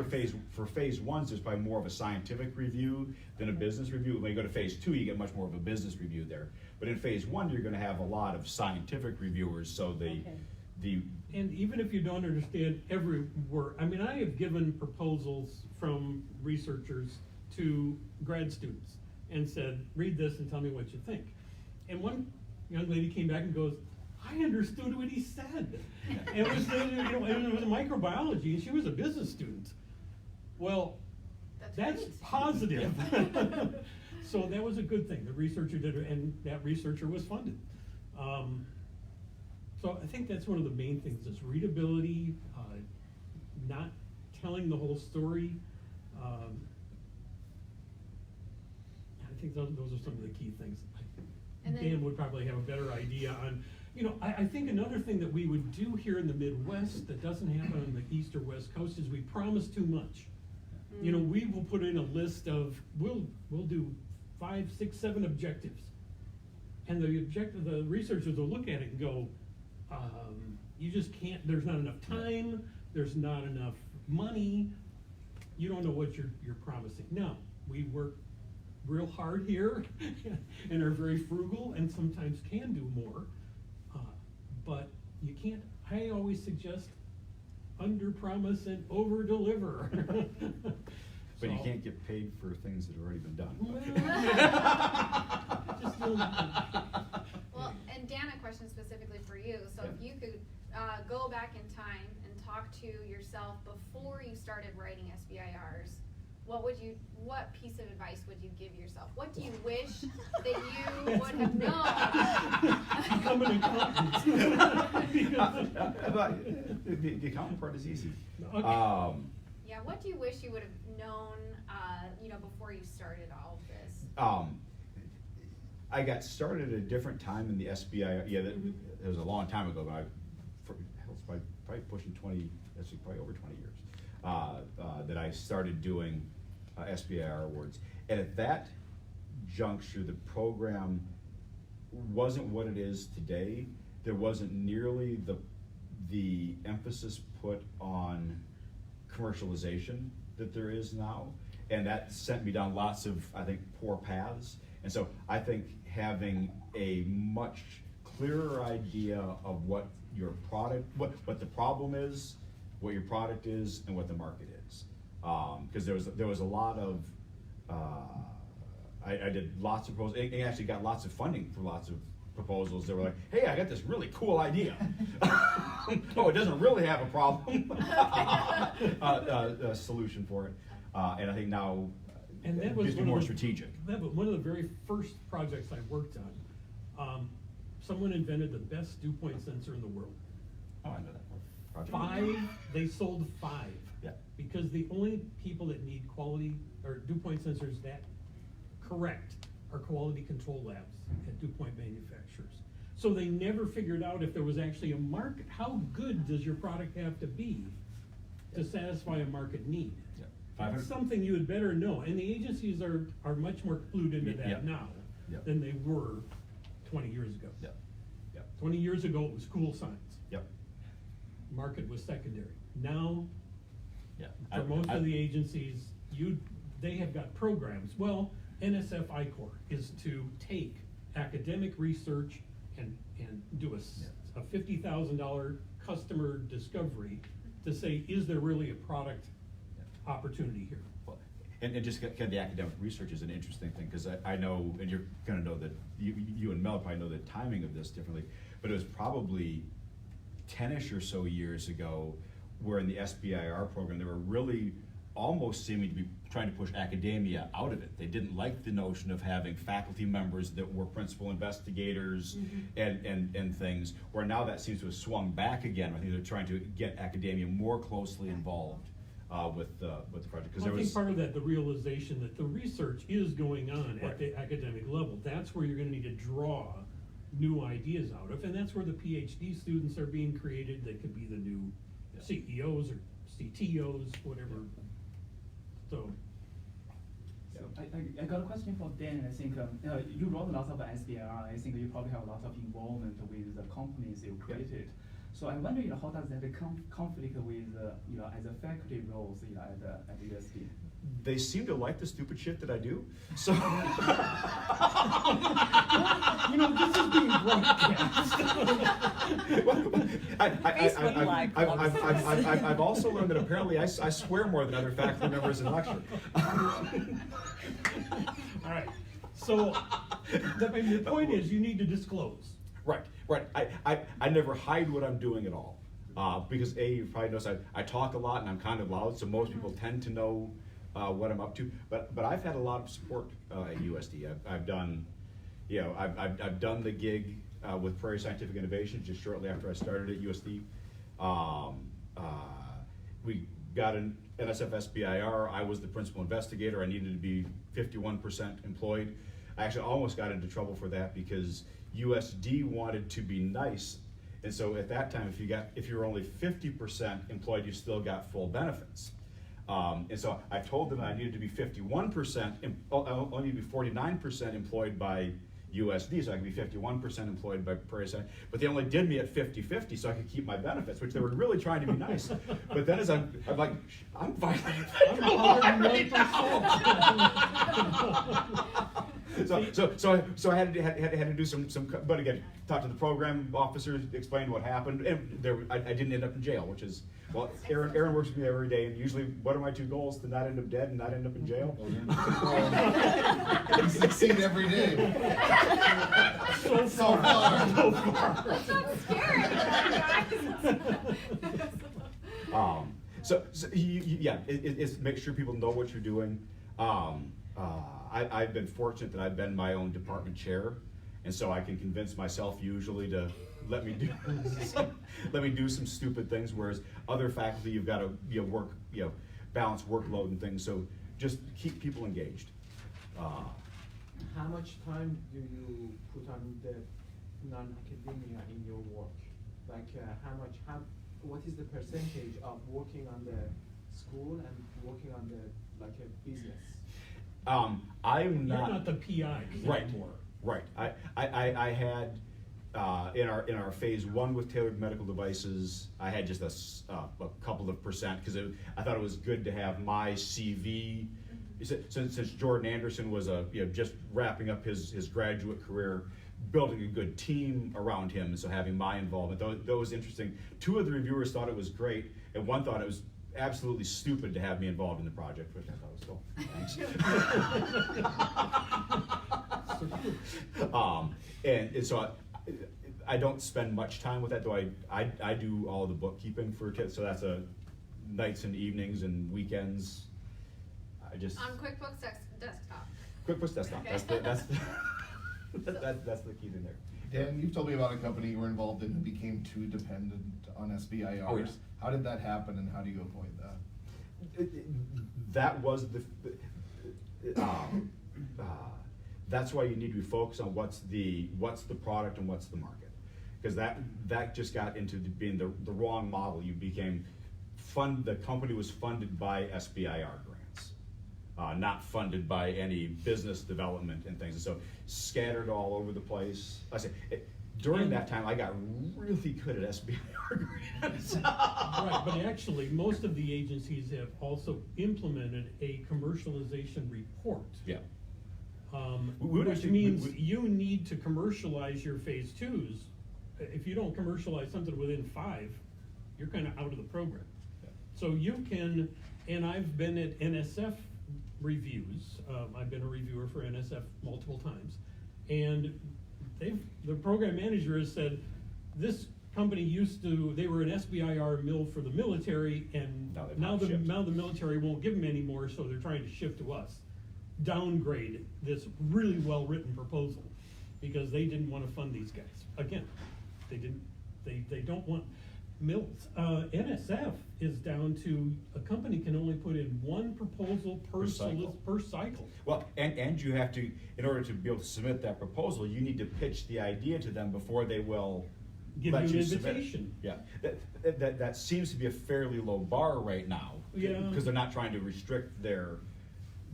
for phase ones, there's probably more of a scientific review than a business review. When you go to phase two, you get much more of a business review there. But in phase one, you're gonna have a lot of scientific reviewers, so the And even if you don't understand every word, I mean, I have given proposals from researchers to grad students and said, read this and tell me what you think. And one young lady came back and goes, I understood what he said. And it was, and it was microbiology, and she was a business student. Well, that's great. positive. So that was a good thing. The researcher did it, and that researcher was funded. So I think that's one of the main things is readability, not telling the whole story. I think those are some of the key things. And then- Dan would probably have a better idea on, I think another thing that we would do here in the Midwest that doesn't happen on the East or West Coast is we promise too much. We will put in a list of, we'll do 5, 6, 7 objectives. And the researchers will look at it and go, you just can't, there's not enough time, there's not enough money, you don't know what you're promising. No, we work real hard here and are very frugal and sometimes can do more, but you can't, I always suggest under promise and over deliver. But you can't get paid for things that have already been done. Just Well, and Dan, a question specifically for you. So if you could go back in time and talk to yourself before you started writing SBIRs, what piece of advice would you give yourself? What do you wish that you would have known? Become an accountant. The accountant part is easy. Okay. Yeah, what do you wish you would have known, before you started all of this? I got started at a different time in the SBIR. Yeah, that it was a long time ago, but it's probably pushing 20, actually probably over 20 years, that I started doing SBIR awards. And at that juncture, the program wasn't what it is today. There wasn't nearly the emphasis put on commercialization that there is now. And that sent me down lots of, I think, poor paths. And so I think having a much clearer idea of what your product, what the problem is, what your product is, and what the market is. Because there was a lot of, I did lots of proposals, and actually got lots of funding for lots of proposals that were like, hey, I got this really cool idea. Oh, it doesn't really have a problem. A solution for it. And I think now And that it was gets to be more strategic. That was one of the very first projects I worked on. Someone invented the best dew point sensor in the world. Oh, I know that project. They sold 5. Yeah. Because the only people that need quality, or dew point sensors that correct, are quality control labs at dew point manufacturers. So they never figured out if there was actually a market. How good does your product have to be to satisfy a market need? Yeah. That's something you had better know, and the agencies are much more clued into Yeah. that now Yep. than they were 20 years ago. Yep. Yep. 20 years ago, it was cool science. Yep. Market was secondary. Now, Yeah. for most of the agencies, they have got programs. Well, NSF I-Corps is to take academic research and do a $50,000 customer discovery to say, is there really a product opportunity here? Well, and just kind of the academic research is an interesting thing, because I know, and you're gonna know that, you and Mel probably know the timing of this differently, but it was probably 10-ish or so years ago where in the SBIR program, they were really almost seeming to be trying to push academia out of it. They didn't like the notion of having faculty members that were principal investigators and things, where now that seems to have swung back again. I think they're trying to get academia more closely involved with the project. I think part of that, the realization that the research is going on at the academic level. That's where you're gonna need to draw new ideas out of, and that's where the PhD students are being created. That could be the new CEOs or CTOs, whatever. So So I got a question for Dan. I think you wrote lots of SBIR. I think you probably have a lot of involvement with the companies you created. So I wonder, how does that conflict with, as a faculty roles, at USD? They seem to like the stupid shit that I do, so. This is being broadcast. I've also learned that apparently I swear more than other faculty members in lecture. All right, so the point is you need to disclose. Right. I never hide what I'm doing at all, because you probably notice I talk a lot and I'm kind of loud, so most people tend to know what I'm up to. But I've had a lot of support at USD. I've done, I've done the gig with Prairie Scientific Innovation just shortly after I started at USD. We got an NSF SBIR. I was the principal investigator. I needed to be 51% employed. I actually almost got into trouble for that because USD wanted to be nice, and so at that time, if you were only 50% employed, you still got full benefits. And so I told them I needed to be 51%, only be 49% employed by USD, so I could be 51% employed by Prairie Scientific. But they only did me at 50-50, so I could keep my benefits, which they were really trying to be nice. But then as I'm like, I'm fine. So I had to do some, but again, talk to the program officer, explain what happened, and I didn't end up in jail, which is, well, Aaron works with me every day, and usually, what are my two goals? To not end up dead and not end up in jail. You succeed every day. So far. That's not scary, guys. It's make sure people know what you're doing. I've been fortunate that I've been my own department chair, and so I can convince myself usually to let me do some stupid things, whereas other faculty, you've got to balance workload and things. So just keep people engaged. How much time do you put on the non-academia in your work? Like what is the percentage of working on the school and working on the a business? I'm not. You're not the PI anymore. Right. I had in our phase 1 with tailored medical devices, I had just a couple of percent because I thought it was good to have my CV. Since Jordan Anderson was just wrapping up his graduate career, building a good team around him, and so having my involvement, that was interesting. 2 of the reviewers thought it was great, and 1 thought it was absolutely stupid to have me involved in the project, which I thought was cool. Thanks. And so I don't spend much time with that, though I do all the bookkeeping for kids, so that's nights and evenings and weekends. On QuickBooks Desktop. QuickBooks Desktop. Okay. That's the key thing there. Dan, you've told me about a company you were involved in who became too dependent on SBIRs. Oh, yeah. How did that happen, and how do you avoid that? That was that's why you need to be focused on what's the product and what's the market, because that just got into being the wrong model. You became the company was funded by SBIR grants, not funded by any business development and things, and so scattered all over the place. During that time, I got really good at SBIR grants. Right, but actually, most of the agencies have also implemented a commercialization report. Yeah. Which means you need to commercialize your phase 2s. If you don't commercialize something within 5, you're kind of out of the program. Yeah. So you can, and I've been at NSF reviews. I've been a reviewer for NSF multiple times, and the program manager has said, this company they were an SBIR mill for the military, and now the military won't give them anymore, so they're trying to shift to us. Downgrade this really well-written proposal because they didn't want to fund these guys. Again, they don't want mills. NSF is down to a company can only put in 1 proposal per cycle. Well, and you have to, in order to be able to submit that proposal, you need to pitch the idea to them before they will give let you an submit it. invitation. Yeah, that seems to be a fairly low bar right now. Yeah. Because they're not trying to restrict their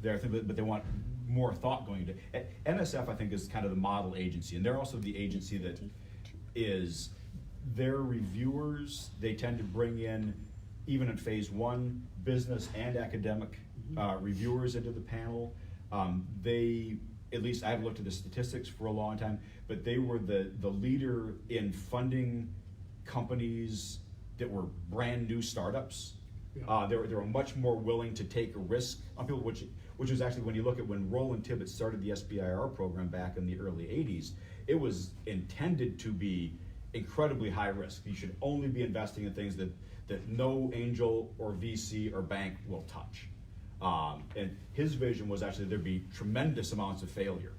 their thing, but they want more thought going into it. NSF, I think, is kind of the model agency, and they're also the agency that is their reviewers. They tend to bring in, even in phase one, business and academic reviewers into the panel. They, at least I've looked at the statistics for a long time, but they were the leader in funding companies that were brand new startups. Yeah. They were much more willing to take a risk on people, which is actually, when you look at when Roland Tibbetts started the SBIR program back in the early 80s, it was intended to be incredibly high risk. You should only be investing in things that no angel or VC or bank will touch. And his vision was actually there'd be tremendous amounts of failure.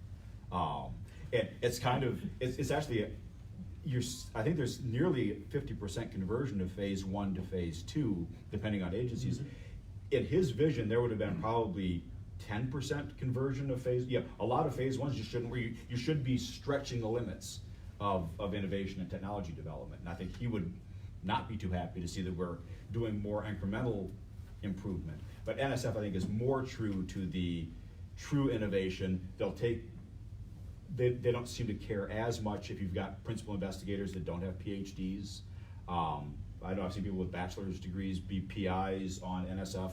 And it's kind of, it's actually, I think there's nearly 50% conversion of phase one to phase two, depending on agencies. In his vision, there would have been probably 10% conversion of a lot of phase ones you should be stretching the limits of innovation and technology development. And I think he would not be too happy to see that we're doing more incremental improvement. But NSF, I think, is more true to the true innovation. They don't seem to care as much if you've got principal investigators that don't have PhDs. I know I've seen people with bachelor's degrees be PIs on NSF,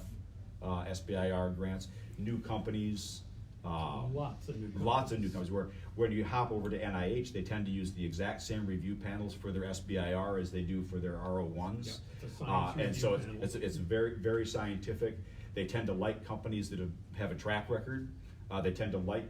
SBIR grants, new companies. Lots of new companies. Lots of new companies. Where when you hop over to NIH, they tend to use the exact same review panels for their SBIR as they do for their RO1s. Yeah, it's a science And so review panel. it's very, very scientific. They tend to like companies that have a track record. They tend to like,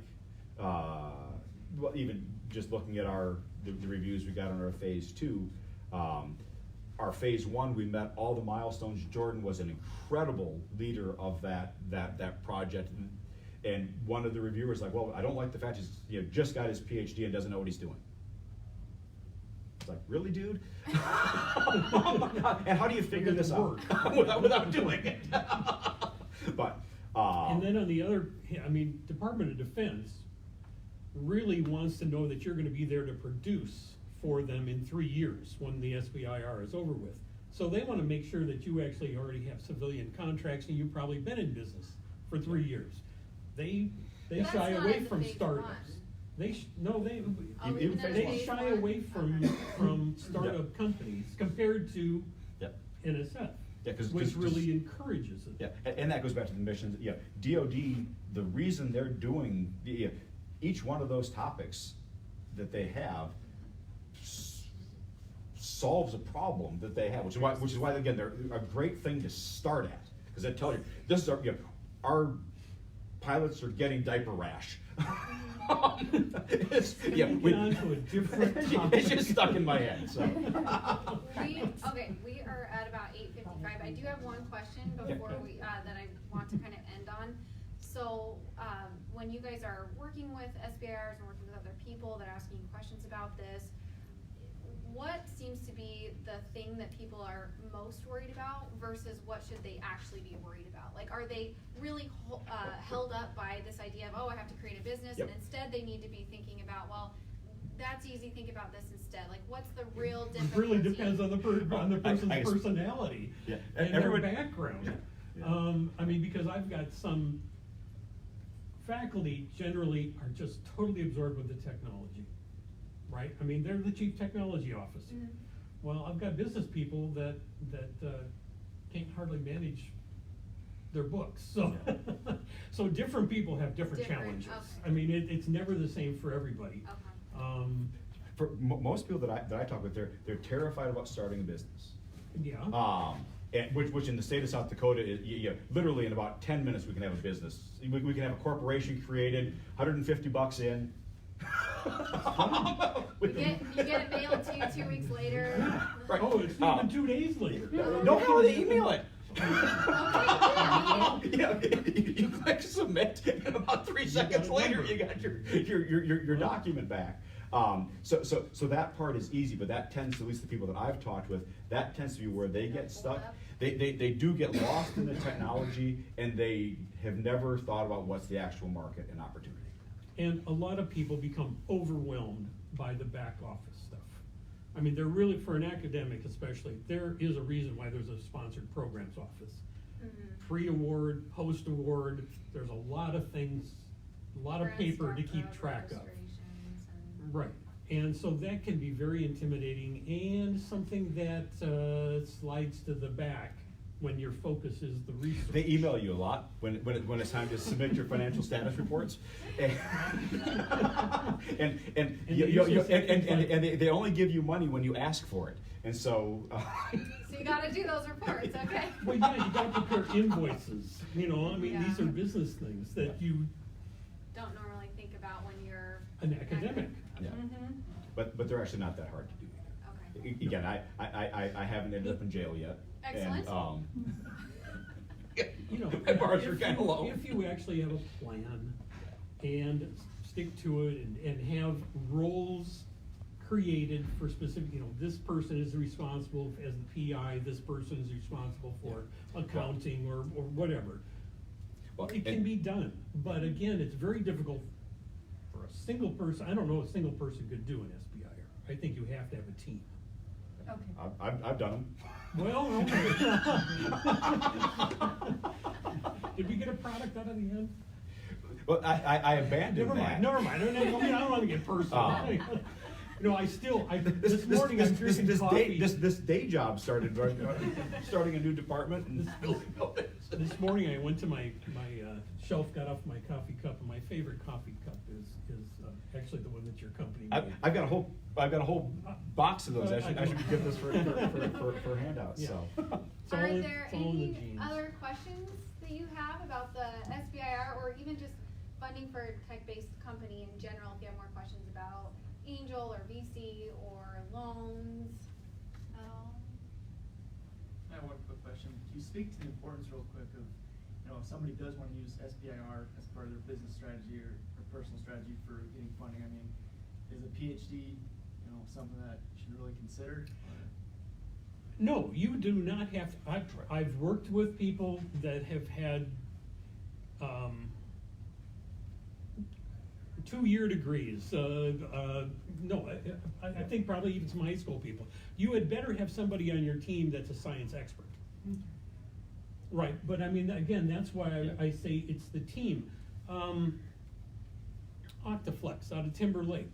well, even just looking at the reviews we got on our phase two, our phase one, we met all the milestones. Jordan was an incredible leader of that project. And one of the reviewers like, well, I don't like the fact he's just got his PhD and doesn't know what he's doing. It's like, really, dude? And how do you figure this out without doing it? But and then on the other, Department of Defense really wants to know that you're going to be there to produce for them in 3 years when the SBIR is over with. So they want to make sure that you actually already have civilian contracts and you've probably been in business for 3 years. They That's shy not away in the from phase startups. one. Even They phase shy one? away from startup companies compared to NSF, which really encourages it. Yeah, and that goes back to the mission. Yeah, DoD. The reason they're doing each one of those topics that they have solves a problem that they have, which is why again they're a great thing to start at, because they tell you this is our pilots are getting diaper rash. It's onto a different topic. It's just stuck in my head. So We are at about 8:55. I do have one question before we that I want to kind of end on. So when you guys are working with SBIRs and working with other people that are asking you questions about this, what seems to be the thing that people are most worried about versus what should they actually be worried about? Like, are they really held up by this idea of, I have to create a business, and instead they need to be thinking about, well, that's easy, think about this instead. Like, what's the real difference? It really depends on the person's personality and their background. Because I've got some faculty generally are just totally absorbed with the technology. Right? They're the chief technology officer. Mm-hmm. Well, I've got business people that can't hardly manage their books. So, so different people have different challenges. Okay. It's never the same for everybody. Okay. For most people that I talk with, they're terrified about starting a business. Yeah. And which in the state of South Dakota, literally in about 10 minutes we can have a business. We can have a corporation created, $150 in. You get it mailed to you 2 weeks later. Right. Oh, it's even 2 days later. No, how they email it? Okay, You click submit, and about 3 seconds later, you got your document back. So that part is easy, but that tends to, at least the people that I've talked with, that tends to be where they get stuck. They do get lost in the technology, and they have never thought about what's the actual market and opportunity. And a lot of people become overwhelmed by the back office stuff. They're really, for an academic especially, there is a reason why there's a sponsored programs office. pre-award, post-award, there's a lot of things, a lot of paper to keep track of. Registrations and- Right, and so that can be very intimidating and something that slides to the back when your focus is the research. They email you a lot when it's time to submit your financial status reports. And they only give you money when you ask for it, and so. So you gotta do those reports, okay? Well, yeah, you gotta prepare invoices, you know, I mean, these Yeah. are business things that you, Don't normally think about when you're. an academic. Yeah. Mm-hmm, But they're actually not that hard to do either. okay. Again, I haven't ended up in jail yet. Excellent. And, You know, my bars are if kinda you- low. If you actually have a plan and stick to it and have roles created for specific, you know, this person is responsible as the PI, this person is responsible for accounting or whatever. Well, It can and- be done, but again, it's very difficult for a single person, I don't know a single person could do an SBIR. I think you have to have a team. Okay. I've done them. Well, okay. Did we get a product out of the end? Well, I abandoned Never that. mind, never mind, I don't wanna get personal. You know, this morning I'm drinking coffee. This day job started, starting a new department and building buildings. This morning I went to my shelf, got off my coffee cup, and my favorite coffee cup is actually the one that your company made. I've got a whole box of those. I I should give this for handouts, Yeah. so. It's all Are in- there it's all in the any genes. other questions that you have about the SBIR or even just funding for a tech-based company in general? If you have more questions about angel or VC or loans? I have one quick question. Can you speak to the importance real quick of, you know, if somebody does want to use SBIR as part of their business strategy or personal strategy for getting funding, I mean, is a PhD, you know, something that you should really consider? No, you do not have, I've worked with people that have had, 2-year degrees, no, I think probably even some high school people. You had better have somebody on your team that's a science expert. Right, but I mean, again, that's why I say it's the team. Octaflex out of Timber Lake,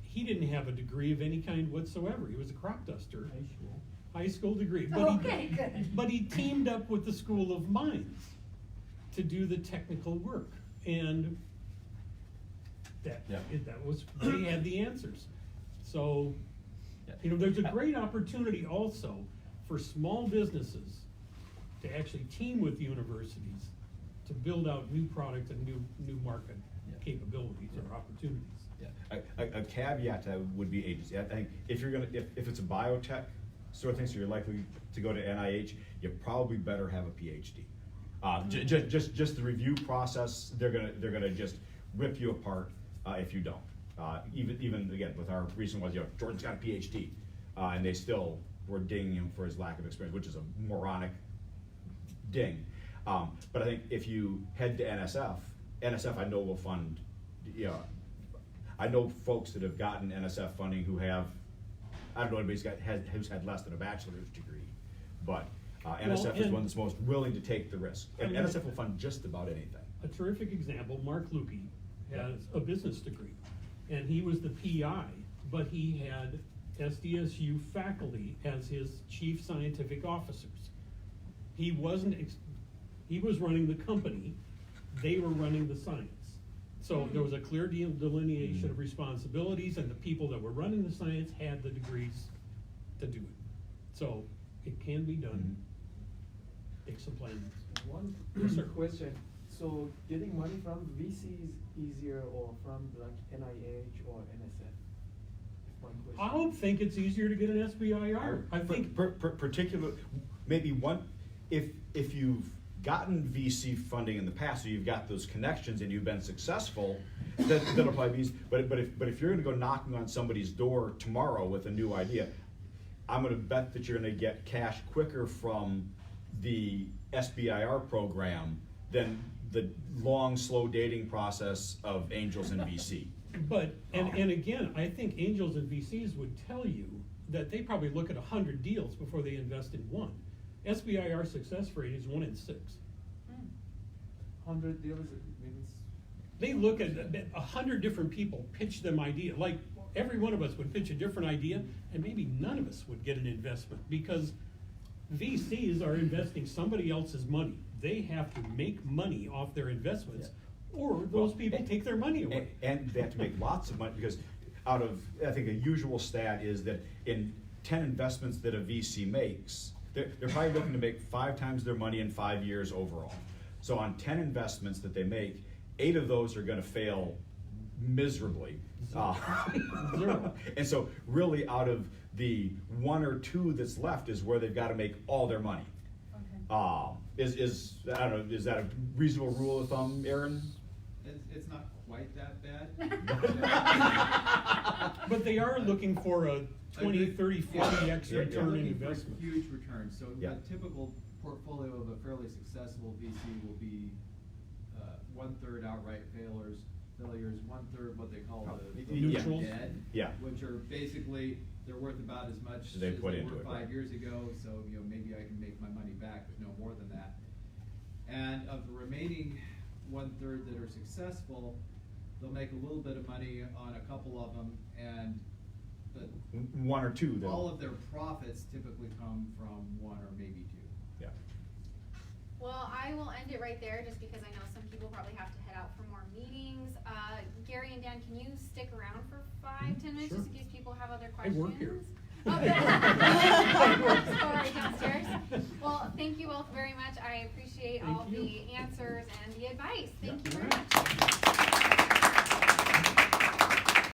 he didn't have a degree of any kind whatsoever, he was a crop duster. High school degree, but Okay, good. but he teamed up with the School of Mines to do the technical work, and that was, they had the answers. So, you know, there's a great opportunity also for small businesses to actually team with universities to build out new product and new market capabilities or opportunities. A caveat to that would be agency. I think if it's a biotech sort of thing, so you're likely to go to NIH, you probably better have a PhD. Just the review process, they're gonna just rip you apart if you don't. Even again with our recent ones, you know, Jordan's got a PhD, and they still were dinging him for his lack of experience, which is a moronic ding. But I think if you head to NSF I know will fund, you know, I know folks that have gotten NSF funding who have, I don't know anybody's who's had less than a bachelor's degree, but NSF is one that's most willing to take the risk, and NSF will fund just about anything. A terrific example, Mark Lukey has a business degree, and he was the PI, but he had SDSU faculty as his chief scientific officers. He wasn't, he was running the company, they were running the science. So there was a clear delineation of responsibilities, and the people that were running the science had the degrees to do it. So it can be done. Take some planning. One Yes, sir. question. So getting money from VC is easier or from like NIH or NSF? One question. I don't think it's easier to get an SBIR. I think particular, maybe one, if you've gotten VC funding in the past, so you've got those connections and you've been successful, that'll probably be easy. But if you're gonna go knocking on somebody's door tomorrow with a new idea, I'm gonna bet that you're gonna get cash quicker from the SBIR program than the long, slow dating process of angels and VC. But, and again, I think angels and VCs would tell you that they probably look at 100 deals before they invest in one. SBIR success rate is 1 in 6. 100 deals, it means. They look at 100 different people, pitch them idea, like every one of us would pitch a different idea, and maybe none of us would get an investment, because VCs are investing somebody else's money. They have to make money off their investments, or those people take their money away. And they have to make lots of money, because out of, I think a usual stat is that in 10 investments that a VC makes, they're probably looking to make 5 times their money in 5 years overall. So on 10 investments that they make, 8 of those are gonna fail miserably. Zero. And so really out of the 1 or 2 that's left is where they've gotta make all their money. Is I don't know, is that a reasonable rule of thumb, Aaron? It's not quite that bad. But they are looking for a 20, 30, 40x Yeah, return They're in looking for investment. huge returns, so Yeah. a typical portfolio of a fairly successful VC will be 1/3 outright failures, 1/3 what they call the Neutrals. dead. Yeah. Which are basically, they're worth about as much So they as put they into were it, 5 right. years ago, so, you know, maybe I can make my money back, but no more than that. And of the remaining 1/3 that are successful, they'll make a little bit of money on a couple of them, and but 1 or 2 though. all of their profits typically come from 1 or maybe 2. Yeah. Well, I will end it right there, just because I know some people probably have to head out for more meetings. Gary and Dan, can you stick around for 5-10 minutes, Sure. just in case people have other I questions? work here. Oh, sorry, downstairs. Well, thank you both very much. I appreciate all Thank you. the answers and the advice. Thank you Yeah. very much.